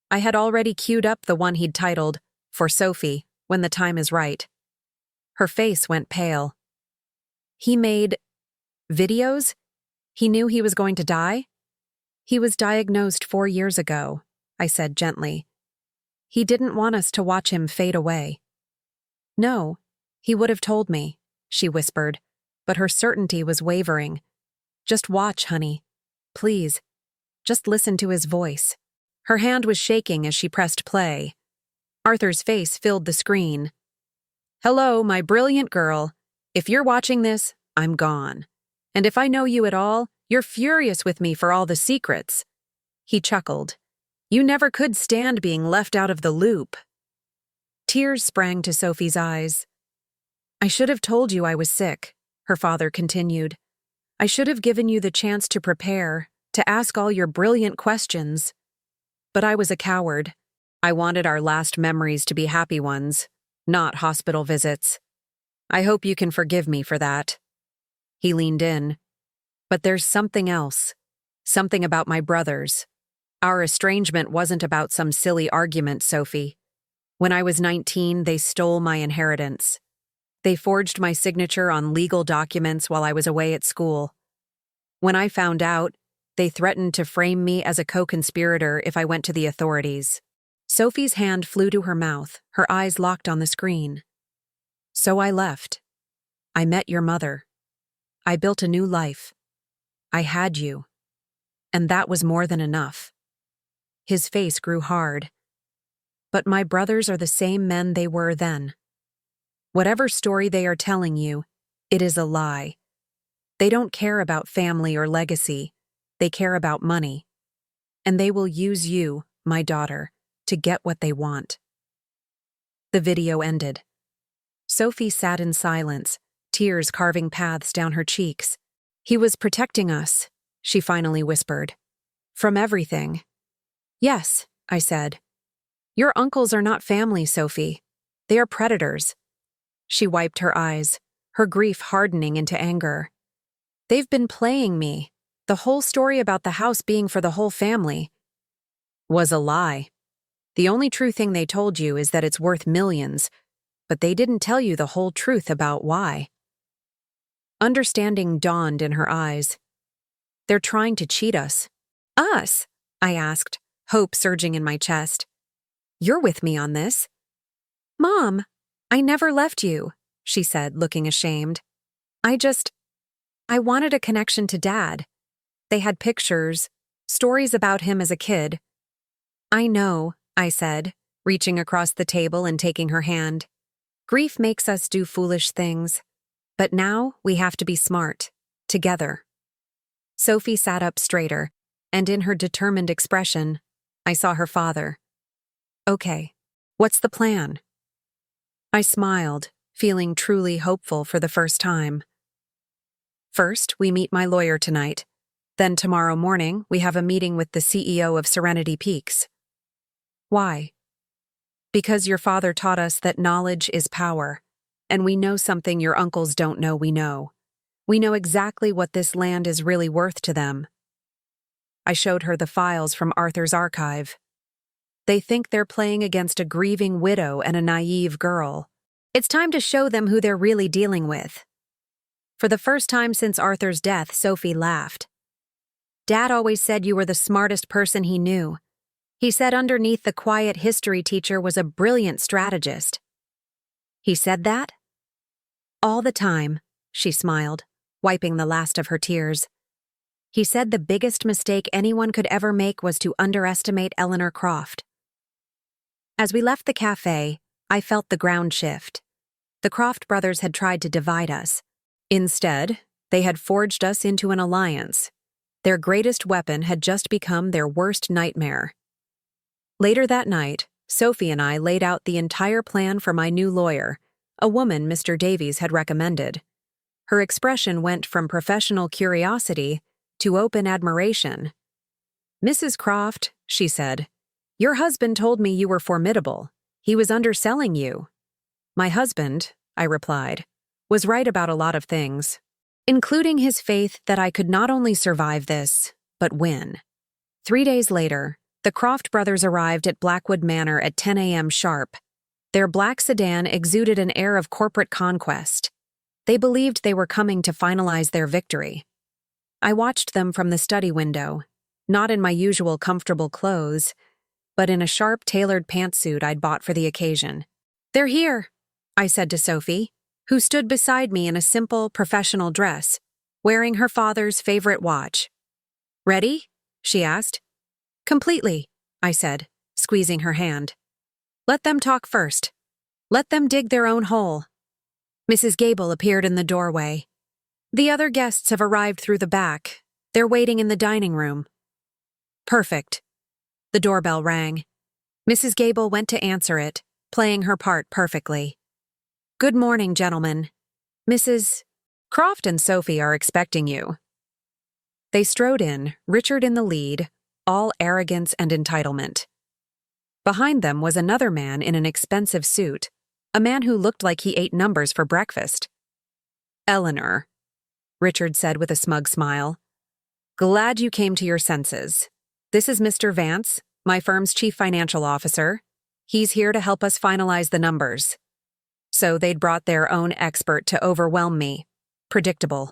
S1: I had already queued up the one he'd titled, "For Sophie, When the Time is Right." Her face went pale. "He made videos? He knew he was going to die?" "He was diagnosed 4 years ago," I said gently. "He didn't want us to watch him fade away." "No, he would have told me," she whispered, but her certainty was wavering. "Just watch, honey. Please. Just listen to his voice." Her hand was shaking as she pressed play. Arthur's face filled the screen. "Hello, my brilliant girl. If you're watching this, I'm gone. And if I know you at all, you're furious with me for all the secrets." He chuckled. "You never could stand being left out of the loop." Tears sprang to Sophie's eyes. "I should have told you I was sick," her father continued. "I should have given you the chance to prepare, to ask all your brilliant questions. But I was a coward. I wanted our last memories to be happy ones, not hospital visits. I hope you can forgive me for that." He leaned in. "But there's something else. Something about my brothers. Our estrangement wasn't about some silly argument, Sophie. When I was 19, they stole my inheritance. They forged my signature on legal documents while I was away at school. When I found out, they threatened to frame me as a co-conspirator if I went to the authorities." Sophie's hand flew to her mouth, her eyes locked on the screen. "So I left. I met your mother. I built a new life. I had you. And that was more than enough." His face grew hard. "But my brothers are the same men they were then. Whatever story they are telling you, it is a lie. They don't care about family or legacy. They care about money. And they will use you, my daughter, to get what they want." The video ended. Sophie sat in silence, tears carving paths down her cheeks. "He was protecting us," she finally whispered. "From everything." "Yes," I said. "Your uncles are not family, Sophie. They are predators." She wiped her eyes, her grief hardening into anger. "They've been playing me, The whole story about the house being for the whole family was a lie. The only true thing they told you is that it's worth millions, but they didn't tell you the whole truth about why. Understanding dawned in her eyes. They're trying to cheat us. Us? I asked, hope surging in my chest. You're with me on this. Mom, I never left you, she said, looking ashamed. I wanted a connection to Dad. They had pictures, stories about him as a kid. I know, I said, reaching across the table and taking her hand. Grief makes us do foolish things. But now we have to be smart, together. Sophie sat up straighter, and in her determined expression, I saw her father. Okay, what's the plan? I smiled, feeling truly hopeful for the first time. First, we meet my lawyer tonight. Then tomorrow morning, we have a meeting with the CEO of Serenity Peaks. Why? Because your father taught us that knowledge is power, and we know something your uncles don't know we know. We know exactly what this land is really worth to them. I showed her the files from Arthur's archive. They think they're playing against a grieving widow and a naive girl. It's time to show them who they're really dealing with. For the first time since Arthur's death, Sophie laughed. Dad always said you were the smartest person he knew. He said underneath the quiet history teacher was a brilliant strategist. He said that? All the time, she smiled, wiping the last of her tears. He said the biggest mistake anyone could ever make was to underestimate Eleanor Croft. As we left the cafe, I felt the ground shift. The Croft brothers had tried to divide us. Instead, they had forged us into an alliance. Their greatest weapon had just become their worst nightmare. Later that night, Sophie and I laid out the entire plan for my new lawyer, a woman Mr. Davies had recommended. Her expression went from professional curiosity to open admiration. Mrs. Croft, she said, your husband told me you were formidable. He was underselling you. My husband, I replied, was right about a lot of things, including his faith that I could not only survive this, but win. 3 days later, the Croft brothers arrived at Blackwood Manor at 10 a.m. sharp. Their black sedan exuded an air of corporate conquest. They believed they were coming to finalize their victory. I watched them from the study window, not in my usual comfortable clothes, but in a sharp tailored pantsuit I'd bought for the occasion. They're here, I said to Sophie, who stood beside me in a simple, professional dress, wearing her father's favorite watch. Ready? She asked. Completely, I said, squeezing her hand. Let them talk first. Let them dig their own hole. Mrs. Gable appeared in the doorway. The other guests have arrived through the back. They're waiting in the dining room. Perfect. The doorbell rang. Mrs. Gable went to answer it, playing her part perfectly. Good morning, gentlemen. Mrs. Croft and Sophie are expecting you. They strode in, Richard in the lead, all arrogance and entitlement. Behind them was another man in an expensive suit, a man who looked like he ate numbers for breakfast. Eleanor, Richard said with a smug smile. Glad you came to your senses. This is Mr. Vance, my firm's chief financial officer. He's here to help us finalize the numbers. So they'd brought their own expert to overwhelm me. Predictable.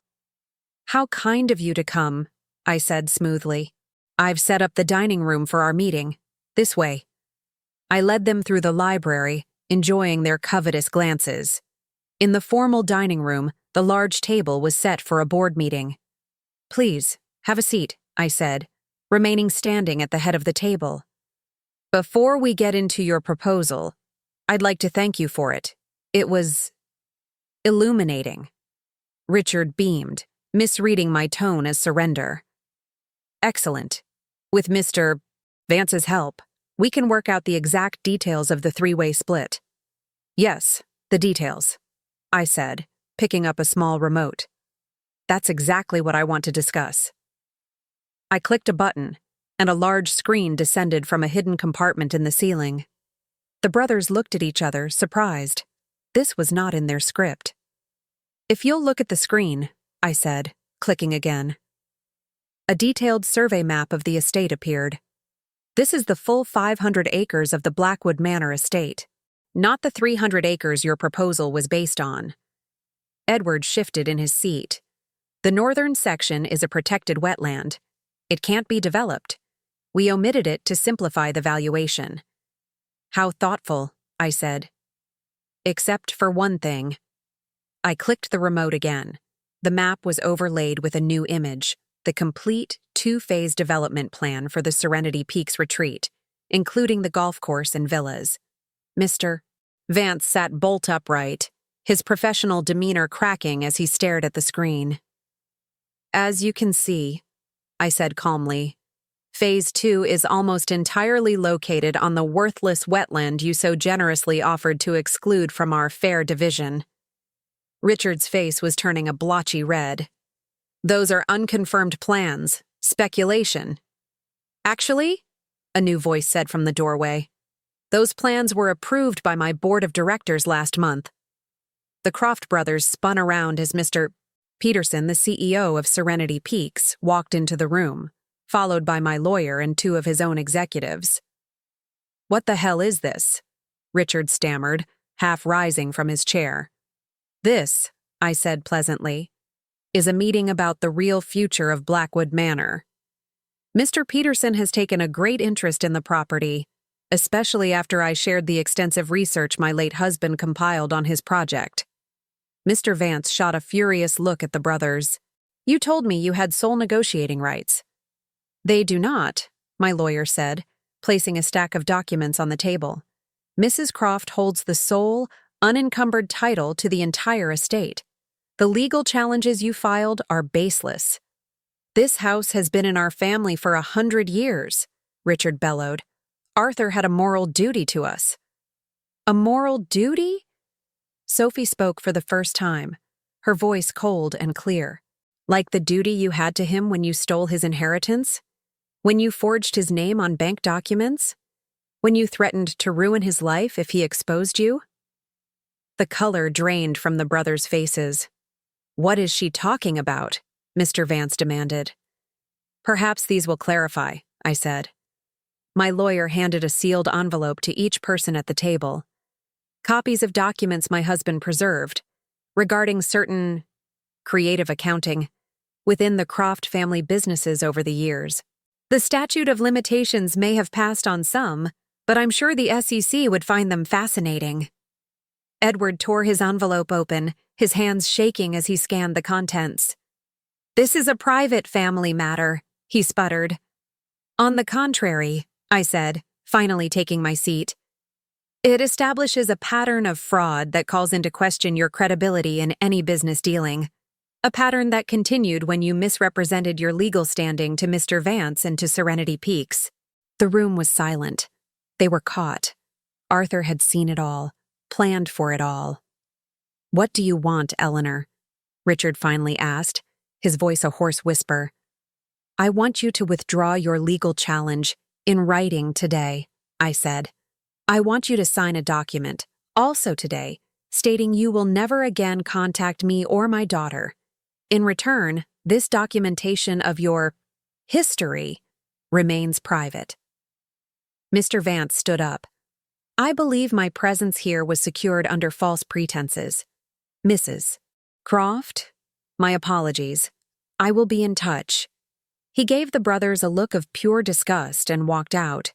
S1: How kind of you to come, I said smoothly. I've set up the dining room for our meeting. This way. I led them through the library, enjoying their covetous glances. In the formal dining room, the large table was set for a board meeting. Please, have a seat, I said, remaining standing at the head of the table. Before we get into your proposal, I'd like to thank you for it. It was illuminating. Richard beamed, misreading my tone as surrender. Excellent. With Mr. Vance's help, we can work out the exact details of the three-way split. Yes, the details, I said, picking up a small remote. That's exactly what I want to discuss. I clicked a button, and a large screen descended from a hidden compartment in the ceiling. The brothers looked at each other, surprised. This was not in their script. If you'll look at the screen, I said, clicking again. A detailed survey map of the estate appeared. This is the full 500 acres of the Blackwood Manor estate, not the 300 acres your proposal was based on. Edward shifted in his seat. The northern section is a protected wetland. It can't be developed. We omitted it to simplify the valuation. How thoughtful, I said. Except for one thing. I clicked the remote again. The map was overlaid with a new image, the complete two-phase development plan for the Serenity Peaks retreat, including the golf course and villas. Mr. Vance sat bolt upright, his professional demeanor cracking as he stared at the screen. As you can see, I said calmly, Phase 2 is almost entirely located on the worthless wetland you so generously offered to exclude from our fair division. Richard's face was turning a blotchy red. Those are unconfirmed plans, speculation. Actually, a new voice said from the doorway, those plans were approved by my board of directors last month. The Croft brothers spun around as Mr. Peterson, the CEO of Serenity Peaks, walked into the room, followed by my lawyer and two of his own executives. What the hell is this? Richard stammered, half rising from his chair. This, I said pleasantly, is a meeting about the real future of Blackwood Manor. Mr. Peterson has taken a great interest in the property, especially after I shared the extensive research my late husband compiled on his project. Mr. Vance shot a furious look at the brothers. You told me you had sole negotiating rights. They do not, my lawyer said, placing a stack of documents on the table. Mrs. Croft holds the sole, unencumbered title to the entire estate. The legal challenges you filed are baseless. This house has been in our family for 100 years, Richard bellowed. Arthur had a moral duty to us. A moral duty? Sophie spoke for the first time, her voice cold and clear. Like the duty you had to him when you stole his inheritance? When you forged his name on bank documents? When you threatened to ruin his life if he exposed you? The color drained from the brothers' faces. What is she talking about? Mr. Vance demanded. Perhaps these will clarify, I said. My lawyer handed a sealed envelope to each person at the table. Copies of documents my husband preserved, regarding certain creative accounting within the Croft family businesses over the years. The statute of limitations may have passed on some, but I'm sure the SEC would find them fascinating. Edward tore his envelope open, his hands shaking as he scanned the contents. This is a private family matter, he sputtered. On the contrary, I said, finally taking my seat. It establishes a pattern of fraud that calls into question your credibility in any business dealing. A pattern that continued when you misrepresented your legal standing to Mr. Vance and to Serenity Peaks. The room was silent. They were caught. Arthur had seen it all, planned for it all. What do you want, Eleanor? Richard finally asked, his voice a hoarse whisper. I want you to withdraw your legal challenge in writing today, I said. I want you to sign a document, also today, stating you will never again contact me or my daughter. In return, this documentation of your history remains private. Mr. Vance stood up. I believe my presence here was secured under false pretenses. Mrs. Croft, my apologies. I will be in touch. He gave the brothers a look of pure disgust and walked out.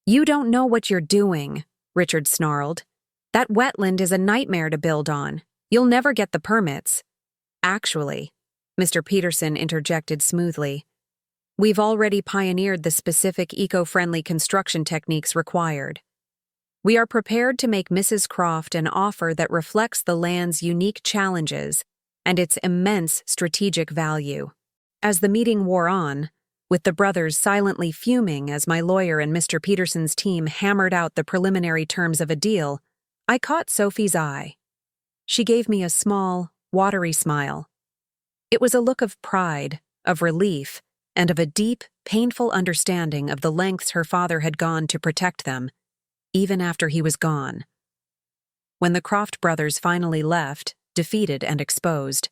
S1: You don't know what you're doing, Richard snarled. That wetland is a nightmare to build on. You'll never get the permits. Actually, Mr. Peterson interjected smoothly, we've already pioneered the specific eco-friendly construction techniques required. We are prepared to make Mrs. Croft an offer that reflects the land's unique challenges and its immense strategic value. As the meeting wore on, with the brothers silently fuming as my lawyer and Mr. Peterson's team hammered out the preliminary terms of a deal, I caught Sophie's eye. She gave me a small, watery smile. It was a look of pride, of relief, and of a deep, painful understanding of the lengths her father had gone to protect them, even after he was gone. When the Croft brothers finally left, defeated and exposed,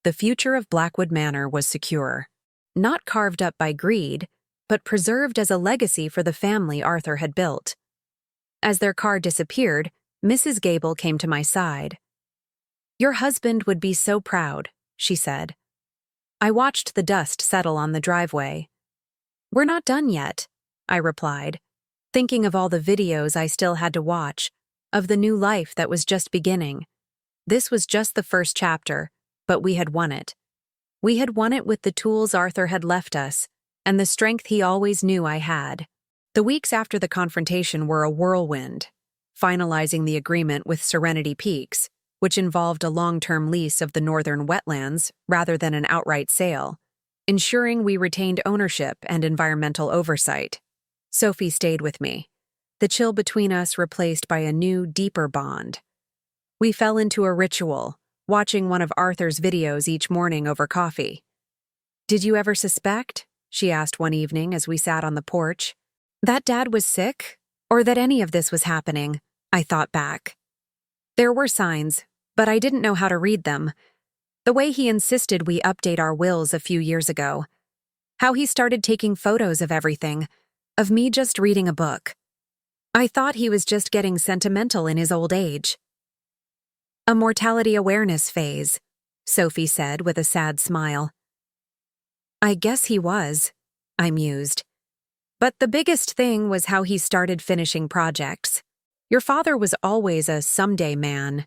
S1: the future of Blackwood Manor was secure. not carved up by greed, but preserved as a legacy for the family Arthur had built. As their car disappeared, Mrs. Gable came to my side. "Your husband would be so proud," she said. I watched the dust settle on the driveway. "We're not done yet," I replied, thinking of all the videos I still had to watch, of the new life that was just beginning. This was just the first chapter, but we had won it. We had won it with the tools Arthur had left us, and the strength he always knew I had. The weeks after the confrontation were a whirlwind, finalizing the agreement with Serenity Peaks, which involved a long-term lease of the northern wetlands rather than an outright sale, ensuring we retained ownership and environmental oversight. Sophie stayed with me, the chill between us replaced by a new, deeper bond. We fell into a ritual, watching one of Arthur's videos each morning over coffee. "Did you ever suspect," she asked one evening as we sat on the porch, "that Dad was sick, or that any of this was happening?" I thought back. There were signs, but I didn't know how to read them. The way he insisted we update our wills a few years ago. How he started taking photos of everything, of me just reading a book. I thought he was just getting sentimental in his old age. "A mortality awareness phase," Sophie said with a sad smile. "I guess he was," I mused. "But the biggest thing was how he started finishing projects. Your father was always a someday man.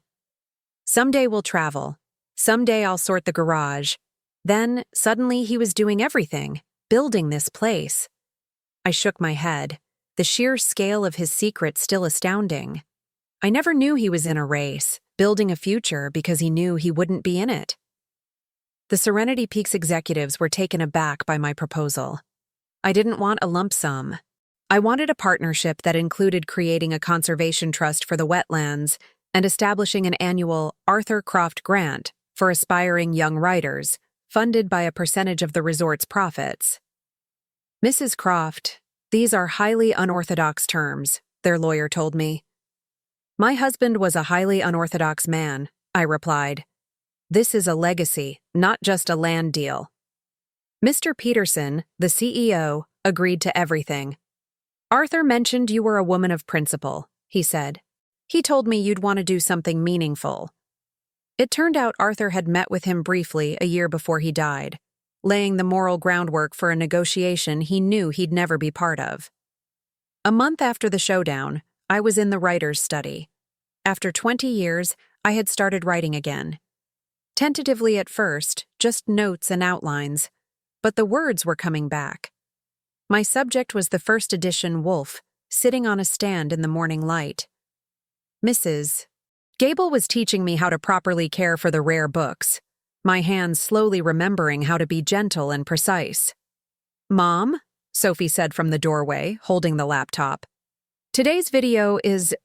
S1: Someday we'll travel. Someday I'll sort the garage." Then, suddenly he was doing everything, building this place. I shook my head, the sheer scale of his secret still astounding. I never knew he was in a race, building a future because he knew he wouldn't be in it. The Serenity Peaks executives were taken aback by my proposal. I didn't want a lump sum. I wanted a partnership that included creating a conservation trust for the wetlands and establishing an annual Arthur Croft grant for aspiring young writers, funded by a percentage of the resort's profits. "Mrs. Croft, these are highly unorthodox terms," their lawyer told me. "My husband was a highly unorthodox man," I replied. "This is a legacy, not just a land deal." Mr. Peterson, the CEO, agreed to everything. "Arthur mentioned you were a woman of principle," he said. "He told me you'd want to do something meaningful." It turned out Arthur had met with him briefly a year before he died, laying the moral groundwork for a negotiation he knew he'd never be part of. A month after the showdown, I was in the writer's study. After 20 years, I had started writing again. Tentatively at first, just notes and outlines, but the words were coming back. My subject was the first edition wolf, sitting on a stand in the morning light. Mrs. Gable was teaching me how to properly care for the rare books, my hands slowly remembering how to be gentle and precise. "Mom," Sophie said from the doorway, holding the laptop, "today's video is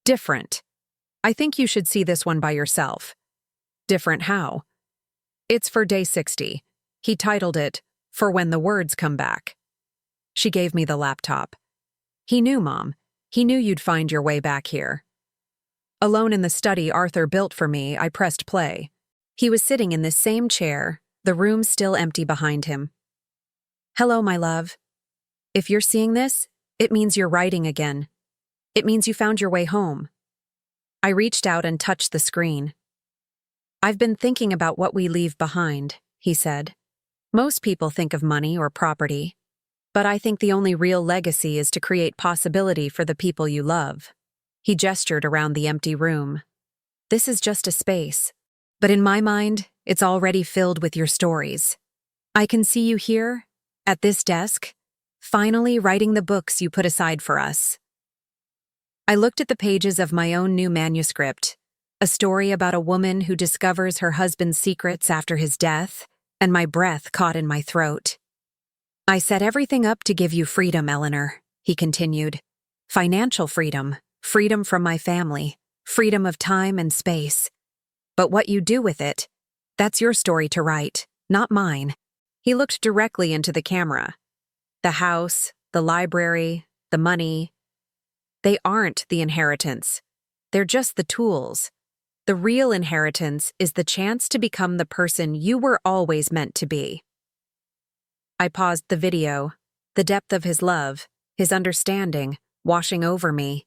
S1: different. I think you should see this one by yourself." "Different how?" "It's for day 60. He titled it, 'For When the Words Come Back.'" She gave me the laptop. "He knew, Mom. He knew you'd find your way back here." Alone in the study Arthur built for me, I pressed play. He was sitting in this same chair, the room still empty behind him. "Hello, my love. If you're seeing this, it means you're writing again. It means you found your way home." I reached out and touched the screen. "I've been thinking about what we leave behind," he said. "Most people think of money or property, but I think the only real legacy is to create possibility for the people you love." He gestured around the empty room. "This is just a space, but in my mind, it's already filled with your stories. I can see you here, at this desk, finally writing the books you put aside for us." I looked at the pages of my own new manuscript, a story about a woman who discovers her husband's secrets after his death, and my breath caught in my throat. "I set everything up to give you freedom, Eleanor," he continued. "Financial freedom. Freedom from my family, freedom of time and space. But what you do with it, that's your story to write, not mine." He looked directly into the camera. "The house, the library, the money, they aren't the inheritance. They're just the tools. The real inheritance is the chance to become the person you were always meant to be." I paused the video, the depth of his love, his understanding, washing over me.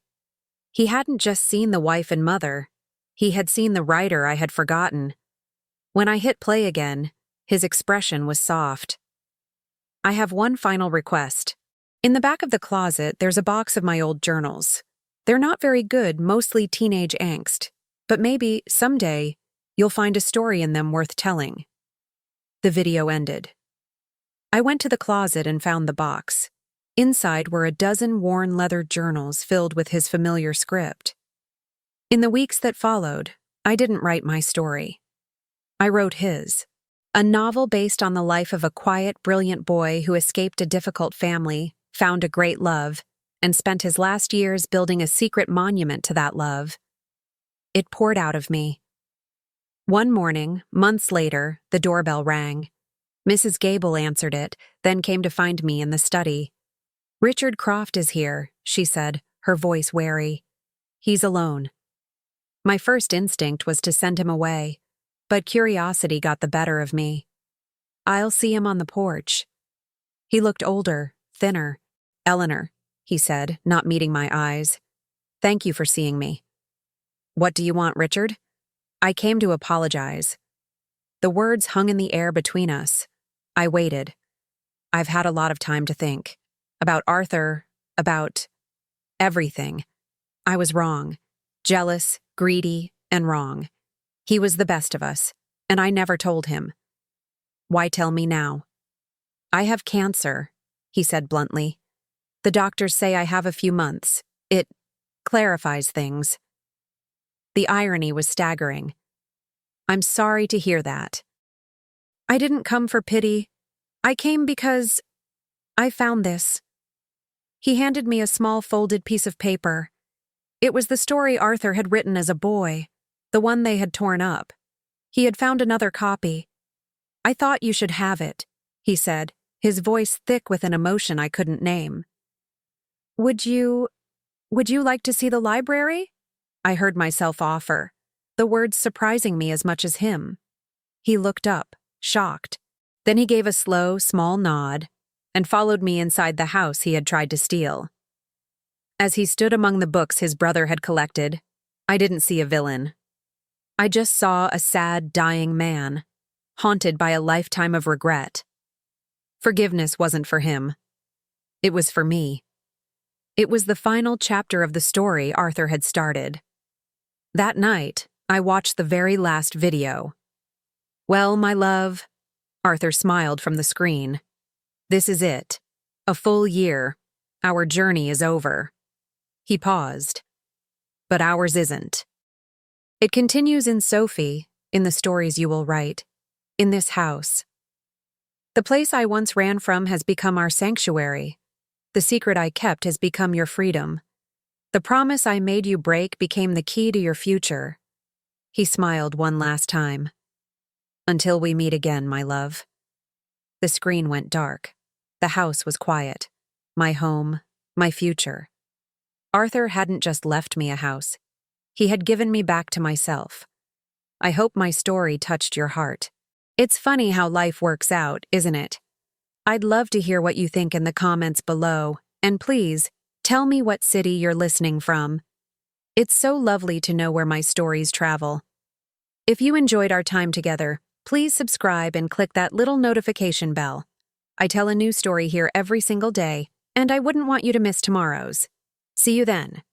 S1: He hadn't just seen the wife and mother, he had seen the writer I had forgotten. When I hit play again, his expression was soft. I have one final request. In the back of the closet, there's a box of my old journals. They're not very good, mostly teenage angst, but maybe, someday, you'll find a story in them worth telling. The video ended. I went to the closet and found the box. Inside were a dozen worn leather journals filled with his familiar script. In the weeks that followed, I didn't write my story. I wrote his. A novel based on the life of a quiet, brilliant boy who escaped a difficult family, found a great love, and spent his last years building a secret monument to that love. It poured out of me. One morning, months later, the doorbell rang. Mrs. Gable answered it, then came to find me in the study. "Richard Croft is here," she said, her voice wary. "He's alone." My first instinct was to send him away, but curiosity got the better of me. "I'll see him on the porch." He looked older, thinner. "Eleanor," he said, not meeting my eyes. "Thank you for seeing me." "What do you want, Richard?" "I came to apologize." The words hung in the air between us. I waited. "I've had a lot of time to think. About Arthur, about everything. I was wrong. Jealous, greedy, and wrong. He was the best of us, and I never told him." "Why tell me now?" "I have cancer," he said bluntly. "The doctors say I have a few months. It clarifies things." The irony was staggering. "I'm sorry to hear that." "I didn't come for pity. I came because I found this." He handed me a small folded piece of paper. It was the story Arthur had written as a boy, the one they had torn up. He had found another copy. "I thought you should have it," he said, his voice thick with an emotion I couldn't name. Would you like to see the library?" I heard myself offer, the words surprising me as much as him. He looked up, shocked. Then he gave a slow, small nod and followed me inside the house he had tried to steal. As he stood among the books his brother had collected, I didn't see a villain. I just saw a sad, dying man, haunted by a lifetime of regret. Forgiveness wasn't for him. It was for me. It was the final chapter of the story Arthur had started. That night, I watched the very last video. "Well, my love," Arthur smiled from the screen. "This is it. A full year. Our journey is over." He paused. "But ours isn't." It continues in Sophie, in the stories you will write, in this house. The place I once ran from has become our sanctuary. The secret I kept has become your freedom. The promise I made you break became the key to your future. He smiled one last time. "Until we meet again, my love." The screen went dark. The house was quiet. My home, my future. Arthur hadn't just left me a house. He had given me back to myself. I hope my story touched your heart. It's funny how life works out, isn't it? I'd love to hear what you think in the comments below, and please, tell me what city you're listening from. It's so lovely to know where my stories travel. If you enjoyed our time together, please subscribe and click that little notification bell. I tell a new story here every single day, and I wouldn't want you to miss tomorrow's. See you then.